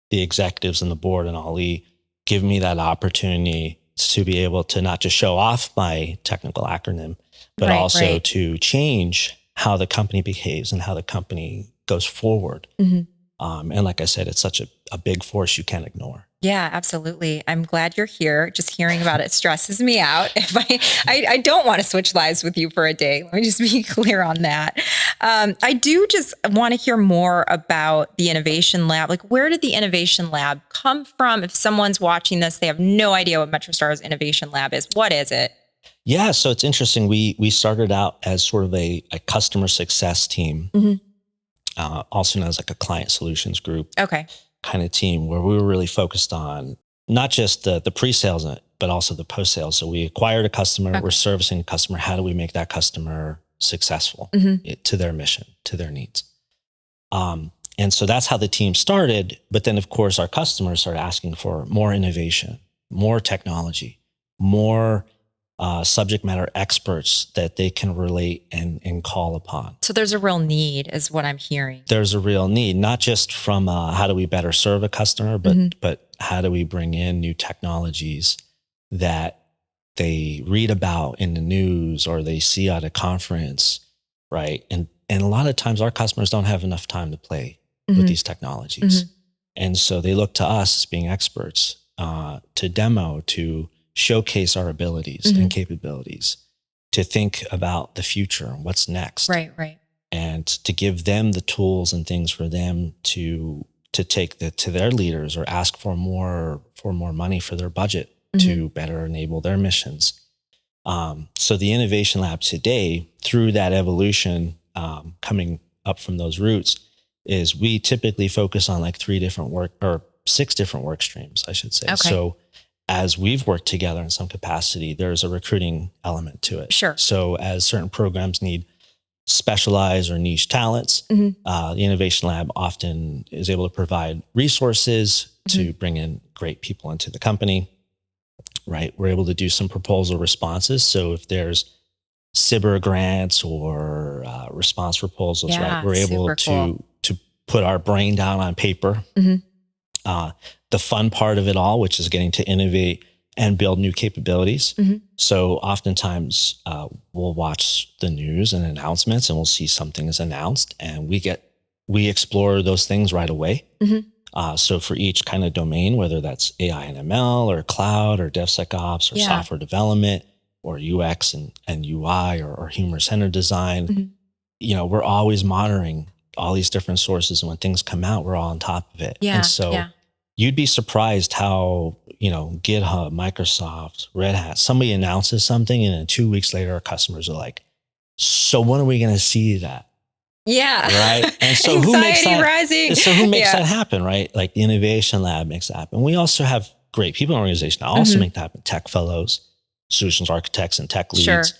the executives and the board and Ali give me that opportunity to be able to not just show off my technical acronym, but also to change how the company behaves and how the company goes forward. And like I said, it's such a big force you can't ignore. Yeah, absolutely. I'm glad you're here. Just hearing about it stresses me out. If I don't want to switch lives with you for a day. Let me just be clear on that. I do just want to hear more about the Innovation Lab. Like, where did the Innovation Lab come from? If someone's watching this, they have no idea what MetroStar's Innovation Lab is. What is it? Yeah, so it's interesting. We started out as sort of a customer success team, also known as like a client solutions group kind of team, where we were really focused on not just the pre-sales, but also the post-sales. So we acquired a customer, we're servicing the customer. How do we make that customer successful to their mission, to their needs? And so that's how the team started. But then, of course, our customers started asking for more innovation, more technology, more subject matter experts that they can relate and call upon. So there's a real need, is what I'm hearing. There's a real need, not just from how do we better serve a customer, but how do we bring in new technologies that they read about in the news or they see at a conference right? And a lot of times our customers don't have enough time to play with these technologies. And so they look to us as being experts to demo, to showcase our abilities and capabilities, to think about the future, what's next. Right. And to give them the tools and things for them to take to their leaders or ask for more money for their budget to better enable their missions. So the Innovation Lab today, through that evolution, coming up from those roots, is we typically focus on like 6 different work streams, I should say. Okay. So as we've worked together in some capacity, there's a recruiting element to it. Sure. So as certain programs need specialized or niche talents, the Innovation Lab often is able to provide resources to bring in great people into the company, right? We're able to do some proposal responses. So if there's CIBR grants or response proposals, right? We're able to put our brain down on paper. The fun part of it all, which is getting to innovate and build new capabilities. So oftentimes we'll watch the news and announcements and we'll see something is announced and we explore those things right away. So for each kind of domain, whether that's AI and ML or cloud or DevSecOps or software development or UX and UI or human-centered design, we're always monitoring all these different sources. And when things come out, we're all on top of it. And so you'd be surprised how, GitHub, Microsoft, Red Hat, somebody announces something and then 2 weeks later, our customers are like, so when are we going to see that? Yeah. Right. And so who makes that happen, right? Like the Innovation Lab makes that happen. We also have great people in our organization that also make that happen. Tech fellows, solutions architects, and tech leads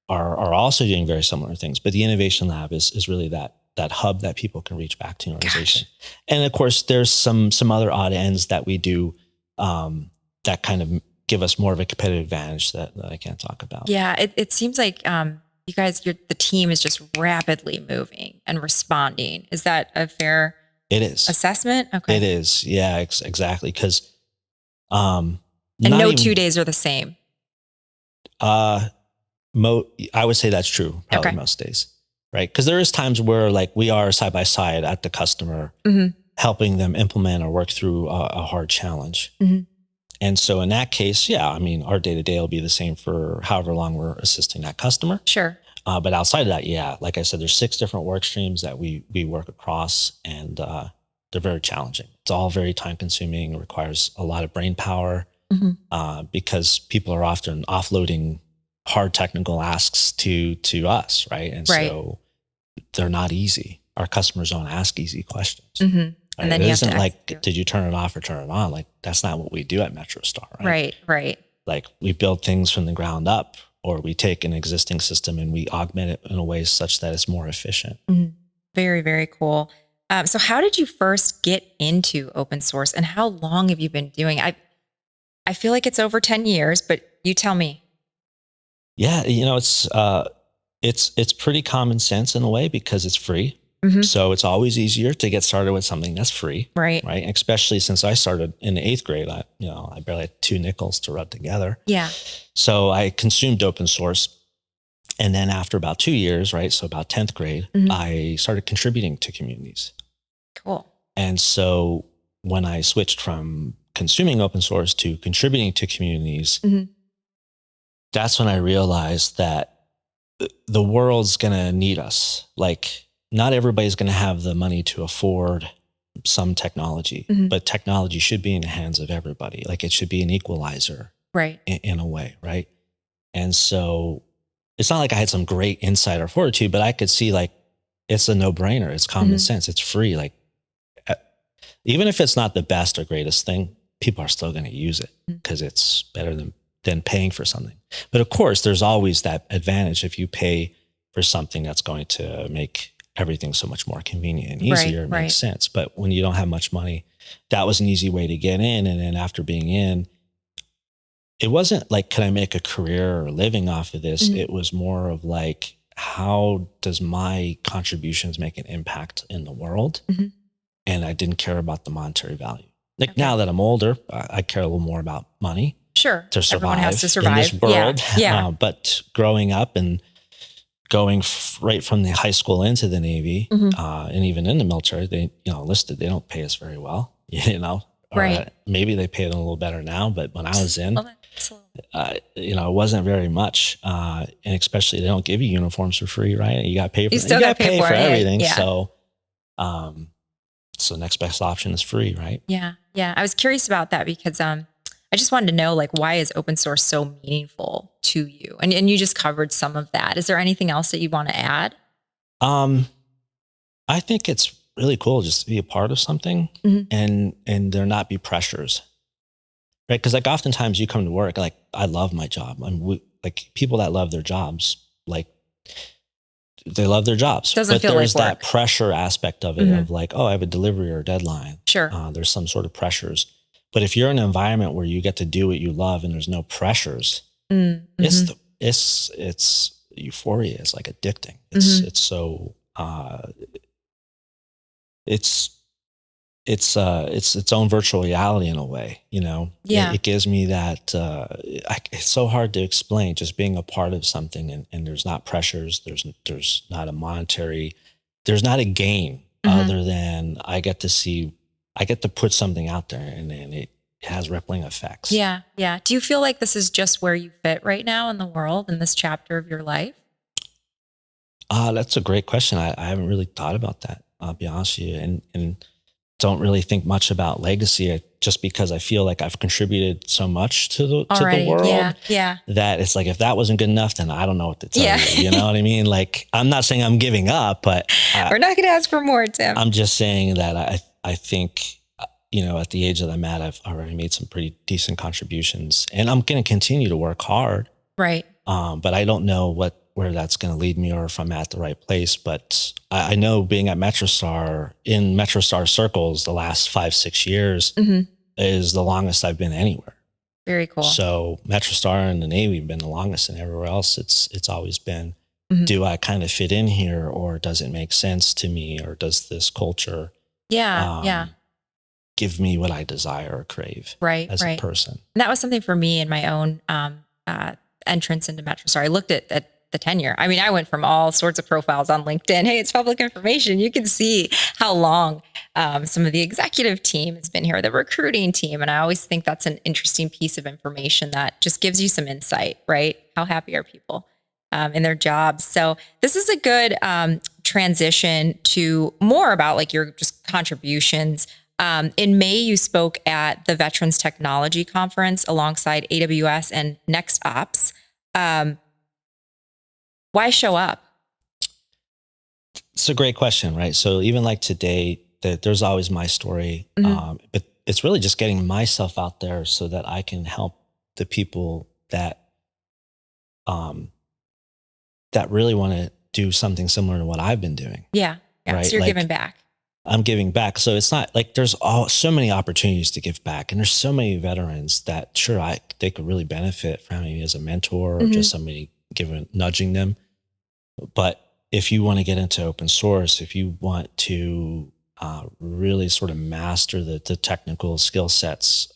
are also doing very similar things. But the Innovation Lab is really that hub that people can reach back to an organization. And of course, there's some other odd ends that we do that kind of give us more of a competitive advantage that I can't talk about. Yeah, it seems like you guys, the team is just rapidly moving and responding. Is that a fair assessment? Okay. It is. Yeah, exactly. Because and no 2 days are the same. I would say that's true. Probably most days. Right. Because there is times where like we are side by side at the customer, helping them implement or work through a hard challenge. And so in that case, our day-to-day will be the same for however long we're assisting that customer. Sure. But outside of that, like I said, there's 6 different work streams that we work across and they're very challenging. It's all very time consuming. It requires a lot of brain power because people are often offloading hard technical asks to us, right? And so they're not easy. Our customers don't ask easy questions. Right? And then it isn't like, did you turn it off or turn it on? Like that's not what we do at MetroStar, right? Right. Like we build things from the ground up, or we take an existing system and we augment it in a way such that it's more efficient. Very, very cool. So how did you first get into open source and how long have you been doing it? I feel like it's over 10 years, but you tell me. Yeah, it's pretty common sense in a way because it's free. So it's always easier to get started with something that's free. Right. And especially since I started in the 8th grade, I barely had 2 nickels to rub together. Yeah. So I consumed open source. And then after about 2 years, right, so about 10th grade, I started contributing to communities. Cool. And so when I switched from consuming open source to contributing to communities, that's when I realized that the world's going to need us. Like, not everybody's going to have the money to afford some technology, but technology should be in the hands of everybody. Like it should be an equalizer, right? In a way, right? And so it's not like I had some great insight or fortitude, but I could see like it's a no-brainer. It's common sense. It's free. Like even if it's not the best or greatest thing, people are still going to use it because it's better than paying for something. But of course, there's always that advantage if you pay for something that's going to make everything so much more convenient and easier. It makes sense. But when you don't have much money, that was an easy way to get in. And then after being in, it wasn't like, can I make a career or living off of this? It was more of like, how does my contributions make an impact in the world? And I didn't care about the monetary value. Like now that I'm older, I care a little more about money. Sure. To survive, everyone has to survive in this world. Yeah. But growing up and going right from the high school into the Navy, and even in the military, they, enlisted, they don't pay us very well, or Right. maybe they pay it a little better now, but when I was in, Well, absolutely. it wasn't very much. And especially they don't give you uniforms for free, right? You got to pay for, You still gotta pay for it, everything. yeah. So next best option is free, right? Yeah. Yeah. I was curious about that because I just wanted to know, like, why is open source so meaningful to you? And you just covered some of that. Is there anything else that you want to add? I think it's really cool just to be a part of something and there not be pressures, right? Because like oftentimes you come to work, like I love my job. Like people that love their jobs, like they love their jobs. Doesn't feel there's like that work. pressure aspect of it of like, oh, I have a delivery or a deadline. Sure. There's some sort of pressures. But if you're in an environment where you get to do what you love and there's no pressures, it's euphoria. It's like addicting. It's so it's its own virtual reality in a way, Yeah. It gives me that, it's so hard to explain just being a part of something and there's not pressures. There's not a monetary, there's not a gain other than I get to put something out there and it has rippling effects. Yeah. Yeah. Do you feel like this is just where you fit right now in the world, in this chapter of your life? That's a great question. I haven't really thought about that. I'll be honest with you. And don't really think much about legacy just because I feel like I've contributed so much to the world that it's like, if that wasn't good enough, then I don't know what to tell you. You know what I mean? Like, I'm not saying I'm giving up, but we're not going to ask for more, Tim. I'm just saying that I think, at the age that I'm at, I've already made some pretty decent contributions and I'm going to continue to work hard. Right. But I don't know where that's going to lead me or if I'm at the right place. But I know being at MetroStar, in MetroStar circles, the last 5-6 years is the longest I've been anywhere. Very cool. So MetroStar and the Navy have been the longest, and everywhere else it's always been, do I kind of fit in here, or does it make sense to me, or does this culture give me what I desire or crave as a person? And that was something for me in my own entrance into MetroStar. I looked at the tenure. I mean, I went from all sorts of profiles on LinkedIn. Hey, it's public information. You can see how long some of the executive team has been here, the recruiting team. And I always think that's an interesting piece of information that just gives you some insight, right? How happy are people in their jobs? So this is a good transition to more about like your just contributions. In May, you spoke at the Veterans Technology Conference alongside AWS and Next Ops. Why show up? It's a great question, right? So even like today, there's always my story, but it's really just getting myself out there so that I can help the people that really want to do something similar to what I've been doing. Yeah. Right? So you're like, giving back. I'm giving back. So it's not like there's so many opportunities to give back. And there's so many veterans that they could really benefit from me as a mentor or just somebody nudging them. But if you want to get into open source, if you want to really sort of master the technical skill sets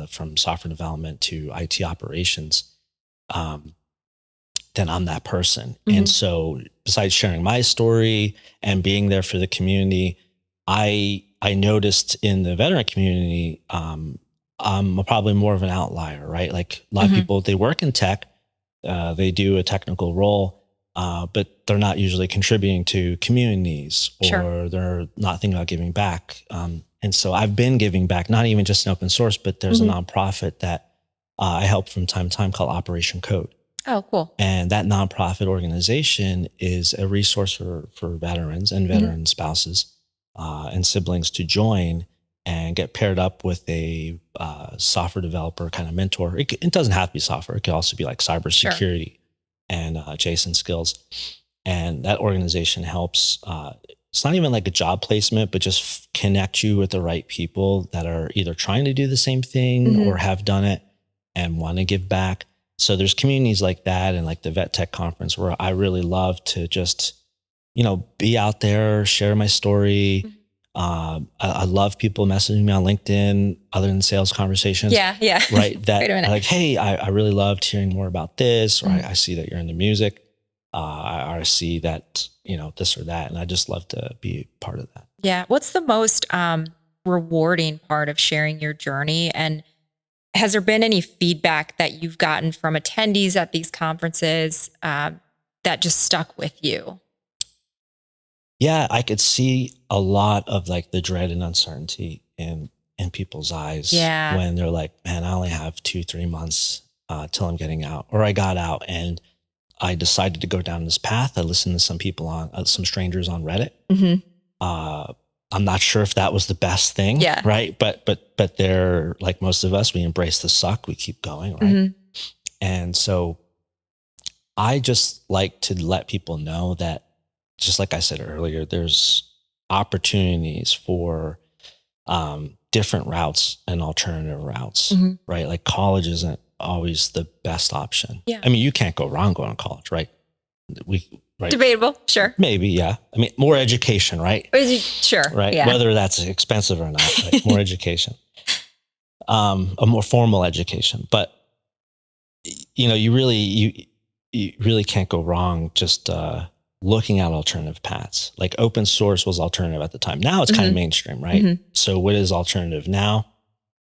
from software development to IT operations, then I'm that person. And so besides sharing my story and being there for the community, I noticed in the veteran community, I'm probably more of an outlier, right? Like a lot of people, they work in tech, they do a technical role, but they're not usually contributing to communities or they're not thinking about giving back. And so I've been giving back, not even just in open source, but there's a nonprofit that I help from time to time called Operation Code. Oh, cool. And that nonprofit organization is a resource for veterans and veteran spouses and siblings to join and get paired up with a software developer kind of mentor. It doesn't have to be software. It could also be like cybersecurity and adjacent skills. And that organization helps. It's not even like a job placement, but just connect you with the right people that are either trying to do the same thing or have done it and want to give back. So there's communities like that and like the Vet Tech Conference where I really love to just, be out there, share my story. I love people messaging me on LinkedIn other than sales conversations. Yeah. Right. That Wait a minute. like, hey, I really loved hearing more about this, or I see that you're into music. RSC that, this or that. And I just love to be part of that. Yeah. What's the most rewarding part of sharing your journey? And has there been any feedback that you've gotten from attendees at these conferences that just stuck with you? Yeah, I could see a lot of like the dread and uncertainty in people's eyes when they're like, man, I only have 2-3 months till I'm getting out, or I got out and I decided to go down this path. I listened to some people some strangers on Reddit. I'm not sure if that was the best thing, right? But they're like most of us, we embrace the suck, we keep going, right? And so I just like to let people know that, just like I said earlier, there's opportunities for different routes and alternative routes, right? Like college isn't always the best option. I mean, you can't go wrong going to college, right? Right? Debatable, sure. Maybe, yeah. I mean, more education, right? Sure. Right. Yeah. Whether that's expensive or not, right? More education, a more formal education. But you really can't go wrong just looking at alternative paths. Like open source was alternative at the time. Now it's kind of mainstream, right? So what is alternative now?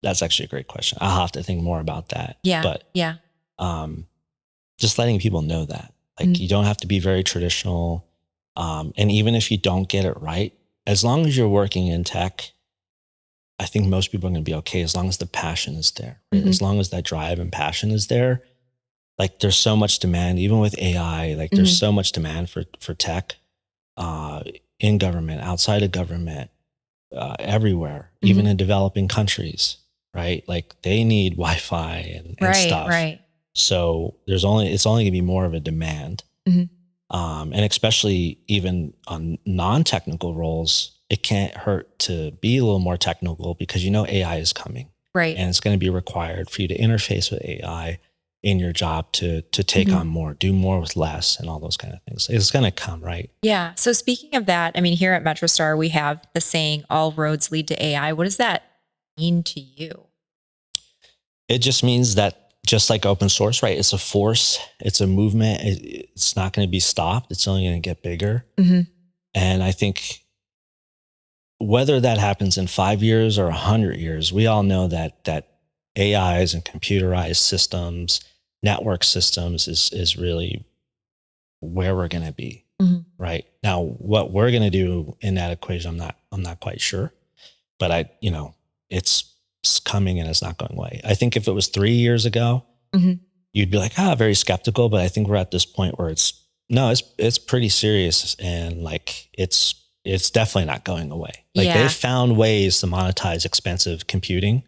That's actually a great question. I'll have to think more about that. Yeah. But just letting people know that. Like you don't have to be very traditional. And even if you don't get it right, as long as you're working in tech, I think most people are going to be okay as long as the passion is there. Right? As long as that drive and passion is there. Like there's so much demand, even with AI, like there's so much demand for tech in government, outside of government, everywhere, even in developing countries, right? Like they need Wi-Fi and stuff. Right. So it's only going to be more of a demand. And especially even on non-technical roles, it can't hurt to be a little more technical because AI is coming. Right. And it's going to be required for you to interface with AI in your job to take on more, do more with less, and all those kind of things. It's going to come, right? Yeah. So speaking of that, I mean, here at MetroStar, we have the saying, all roads lead to AI. What does that mean to you? It just means that just like open source, right? It's a force, it's a movement. It's not going to be stopped. It's only going to get bigger. And I think whether that happens in 5 years or 100 years, we all know that AIs and computerized systems, network systems is really where we're going to be, right? Now, what we're going to do in that equation, I'm not quite sure, but it's coming and it's not going away. I think if it was 3 years ago, you'd be like, very skeptical, but I think we're at this point where it's pretty serious and like it's definitely not going away. Like they've found ways to monetize expensive computing.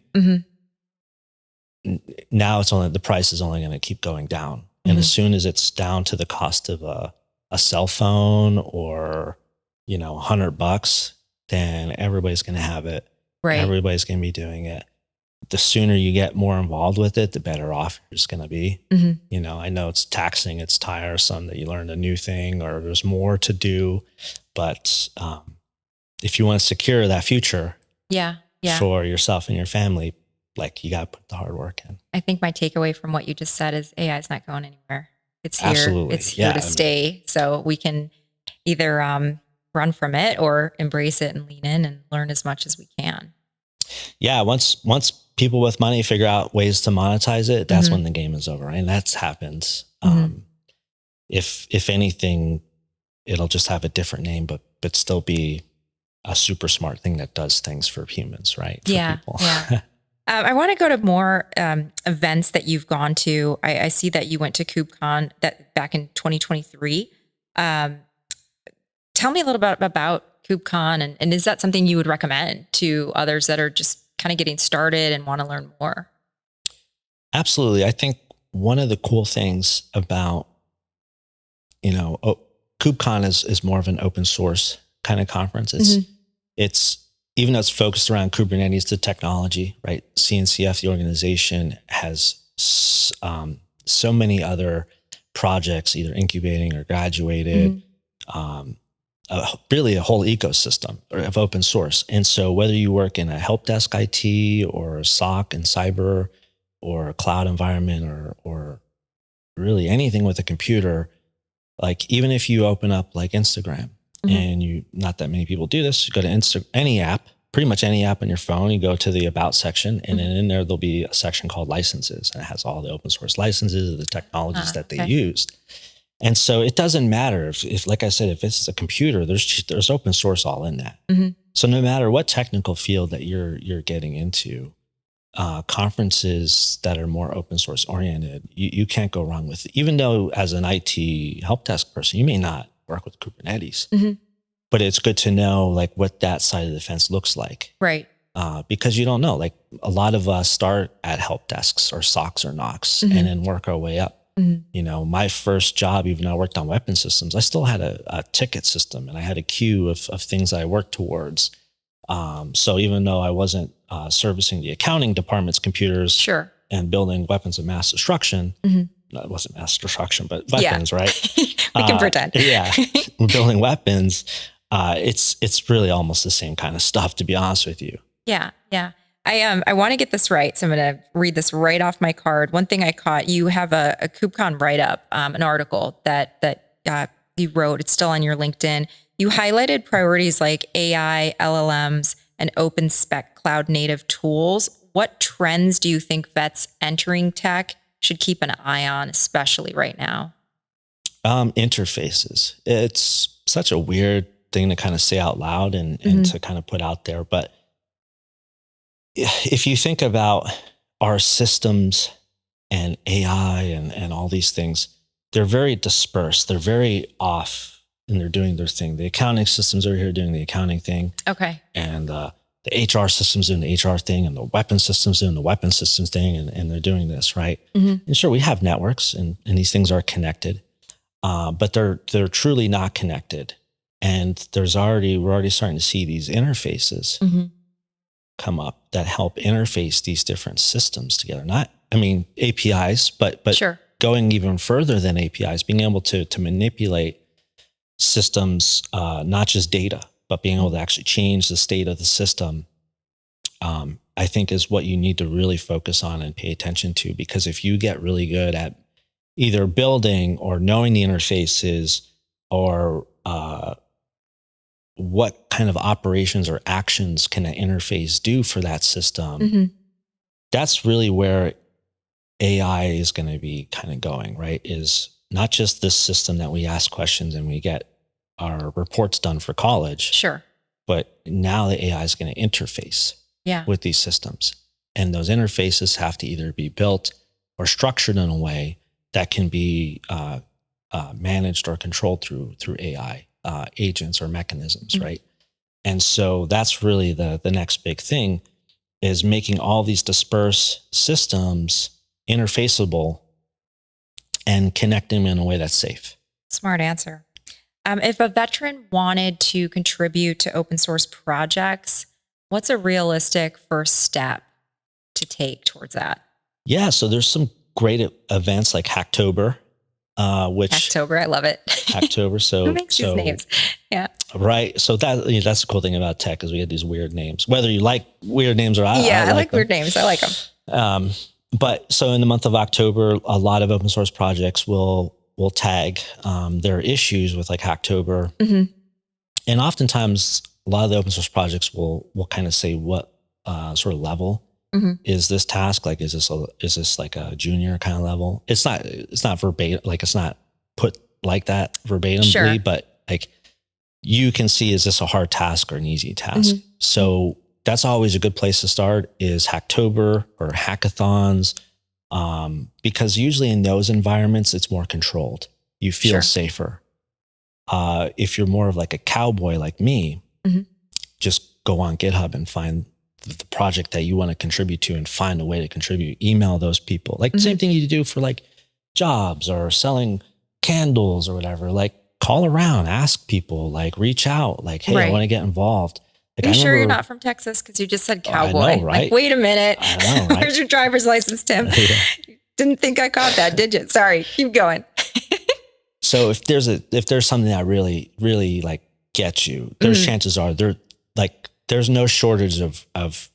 Now the price is only going to keep going down. And as soon as it's down to the cost of a cell phone or, $100, then everybody's going to have it. Right. Everybody's going to be doing it. The sooner you get more involved with it, the better off you're just going to be. I know it's taxing, it's tiresome that you learn a new thing or there's more to do. But if you want to secure that future for yourself and your family, like you got to put the hard work in. I think my takeaway from what you just said is AI is not going anywhere. It's here. Absolutely. It's here to stay. So we can either run from it or embrace it and lean in and learn as much as we can. Yeah. Once people with money figure out ways to monetize it, that's when the game is over. And that's happened. If anything, it'll just have a different name, but still be a super smart thing that does things for humans, right? For people. Yeah. I want to go to more events that you've gone to. I see that you went to KubeCon back in 2023. Tell me a little bit about KubeCon, and is that something you would recommend to others that are just kind of getting started and want to learn more? Absolutely. I think one of the cool things about, KubeCon is more of an open source kind of conference. It's even though it's focused around Kubernetes, the technology, right? CNCF, the organization, has so many other projects either incubating or graduated, really a whole ecosystem of open source. And so whether you work in a help desk IT or a SOC and cyber or a cloud environment or really anything with a computer, Like even if you open up like Instagram and not that many people do this, you go to any app, pretty much any app on your phone, you go to the about section, and then in there, there'll be a section called licenses, and it has all the open source licenses of the technologies that they used. And so it doesn't matter if, like I said, if it's a computer, there's open source all in that. So no matter what technical field that you're getting into, conferences that are more open source oriented, you can't go wrong with it. Even though as an IT help desk person, you may not work with Kubernetes, but it's good to know like what that side of the fence looks like. Right. Because you don't know, like a lot of us start at help desks or SOCs or NOCs and then work our way up. You know, my first job, even though I worked on weapon systems, I still had a ticket system and I had a queue of things I worked towards. So even though I wasn't servicing the accounting department's computers and building weapons of mass destruction, no, it wasn't mass destruction, but weapons, right? We can pretend. We're building weapons. It's really almost the same kind of stuff, to be honest with you. Yeah. I want to get this right, so I'm going to read this right off my card. One thing I caught, you have a KubeCon write-up, an article that you wrote. It's still on your LinkedIn. You highlighted priorities like AI, LLMs, and open spec cloud native tools. What trends do you think vets entering tech should keep an eye on, especially right now? Interfaces. It's such a weird thing to kind of say out loud and to kind of put out there, but if you think about our systems and AI and all these things, they're very dispersed. They're very off and they're doing their thing. The accounting systems are here doing the accounting thing. Okay. And the HR systems doing the HR thing and the weapon systems doing the weapon systems thing. And they're doing this, right? And sure, we have networks and these things are connected, but they're truly not connected. And we're already starting to see these interfaces come up that help interface these different systems together. APIs, but going even further than APIs, being able to manipulate systems, not just data, but being able to actually change the state of the system, I think is what you need to really focus on and pay attention to. Because if you get really good at either building or knowing the interfaces or what kind of operations or actions can an interface do for that system, that's really where AI is going to be kind of going, right? Is not just this system that we ask questions and we get our reports done for college, but now the AI is going to interface with these systems. And those interfaces have to either be built or structured in a way that can be managed or controlled through AI. Agents or mechanisms, right? And so that's really the next big thing is making all these dispersed systems interfaceable and connecting them in a way that's safe. Smart answer. If a veteran wanted to contribute to open source projects, what's a realistic first step to take towards that? Yeah, so there's some great events like Hacktober. Hacktober, I love it. Hacktober. So who makes these names? Yeah. Right. So that's the cool thing about tech is we have these weird names. Whether you like weird names or I like weird names. I like them. But so in the month of October, a lot of open source projects will tag their issues with like Hacktober, and oftentimes a lot of the open source projects will kind of say what sort of level. Is this task like, is this like a junior kind of level? It's not verbatim, like it's not put like that verbatimly, but like you can see, is this a hard task or an easy task? So that's always a good place to start is Hacktober or hackathons. Because usually in those environments, it's more controlled. You feel safer. If you're more of like a cowboy like me, just go on GitHub and find the project that you want to contribute to and find a way to contribute. Email those people. Like the same thing you do for like jobs or selling candles or whatever. Like call around, ask people, like reach out, like, hey, I want to get involved. Like, Are you sure you're not from Texas? Because you just said cowboy. I know, right? Like, wait a minute. I know, right? Where's your driver's license, Tim? Didn't think I caught that, did you? Sorry, keep going. So if there's something that really, really like gets you, there's chances are there's no shortage of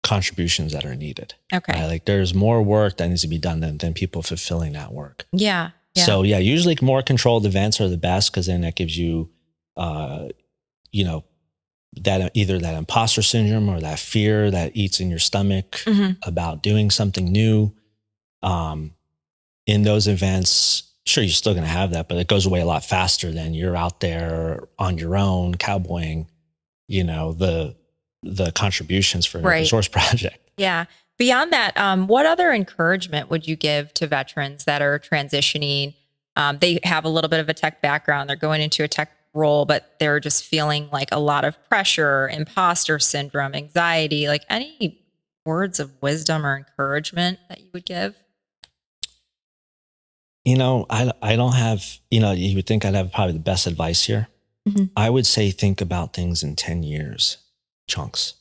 contributions that are needed. Okay. Right? Like there's more work that needs to be done than people fulfilling that work. Yeah. So yeah, usually more controlled events are the best because then that gives you, that either that imposter syndrome or that fear that eats in your stomach about doing something new. In those events, sure, you're still going to have that, but it goes away a lot faster than you're out there on your own cowboying, the contributions for an open source project. Yeah. Beyond that, what other encouragement would you give to veterans that are transitioning? They have a little bit of a tech background. They're going into a tech role, but they're just feeling like a lot of pressure, imposter syndrome, anxiety, like any words of wisdom or encouragement that you would give? I don't have, you would think I'd have probably the best advice here. I would say think about things in 10 years chunks.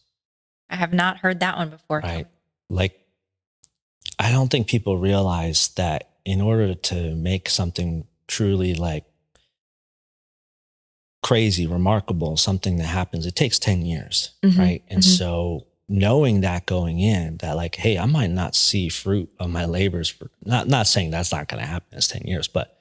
I have not heard that one before. Right. Like, I don't think people realize that in order to make something truly like crazy, remarkable, something that happens, it takes 10 years. Right. And so knowing that going in, that like, hey, I might not see fruit of my labors for not saying that's not going to happen in 10 years, but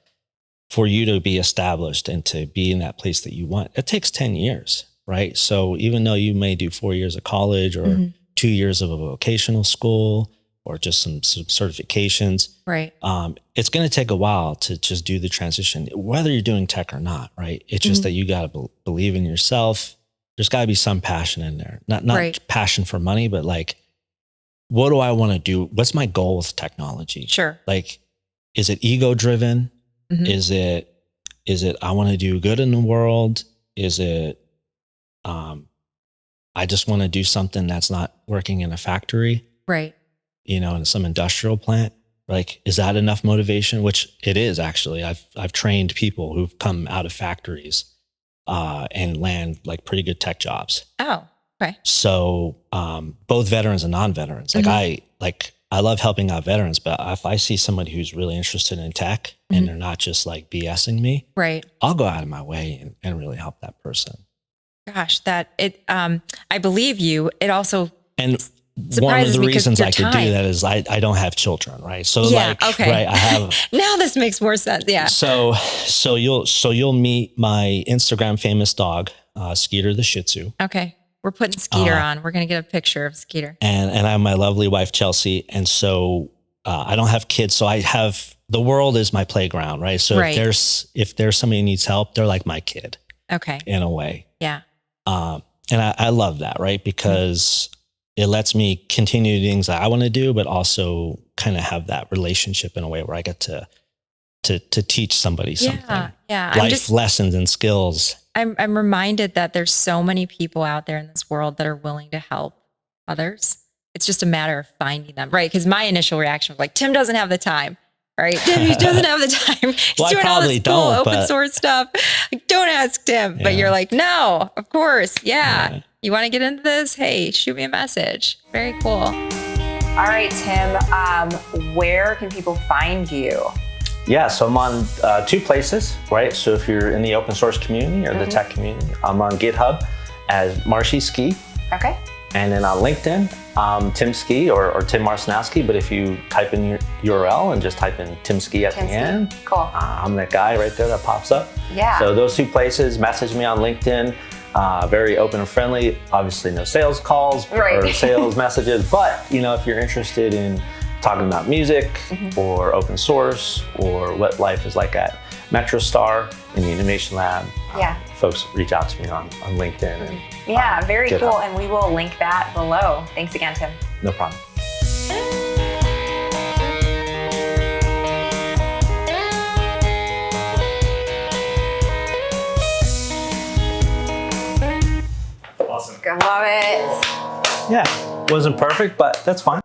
for you to be established and to be in that place that you want, it takes 10 years. Right. So even though you may do 4 years of college or 2 years of a vocational school or just some certifications, right? It's going to take a while to just do the transition, whether you're doing tech or not. Right. It's just that you got to believe in yourself. There's got to be some passion in there, not passion for money, but like, what do I want to do? What's my goal with technology? Sure. Like, is it ego driven? Is it, I want to do good in the world? Is it, I just want to do something that's not working in a factory, right? In some industrial plant. Like, is that enough motivation? Which it is actually. I've trained people who've come out of factories and land like pretty good tech jobs. Oh, okay. So both veterans and non-veterans. Like I love helping out veterans, but if I see somebody who's really interested in tech and they're not just like BSing me, right, I'll go out of my way and really help that person. Gosh, I believe you. It also one of the reasons I could do that is I don't have children, right? So right, I have. Now this makes more sense. Yeah. So you'll meet my Instagram famous dog, Skeeter the Shih Tzu. Okay, we're putting Skeeter on. We're gonna get a picture of Skeeter. And I have my lovely wife Chelsea, and so I don't have kids, so I have the world is my playground, right? So if there's somebody who needs help, they're like my kid. Okay. In a way. Yeah. And I love that, right? Because it lets me continue the things that I want to do, but also kind of have that relationship in a way where I get to teach somebody something. Yeah. Life lessons and skills. I'm reminded that there's so many people out there in this world that are willing to help others. It's just a matter of finding them, right? Because my initial reaction was like, Tim doesn't have the time. Right? He doesn't have the time. He's doing all this cool open source stuff. Like, don't ask Tim. But you're like, no, of course. Yeah. You want to get into this? Hey, shoot me a message. Very cool. All right, Tim, where can people find you? Yeah, so I'm on 2 places, right? So if you're in the open source community or the tech community, I'm on GitHub as Marcinowski. Okay. And then on LinkedIn, Tim Ski or Tim Marcinowski. But if you type in your URL and just type in Tim Ski at the end, cool. I'm that guy right there that pops up. Yeah. So those 2 places, message me on LinkedIn. Very open and friendly. Obviously, no sales calls or sales messages. But if you're interested in talking about music or open source or what life is like at MetroStar in the Innovation Lab, folks reach out to me on LinkedIn. And, very cool. And we will link that below. Thanks again, Tim. No problem. Awesome. I love it. Yeah, wasn't perfect, but that's fine.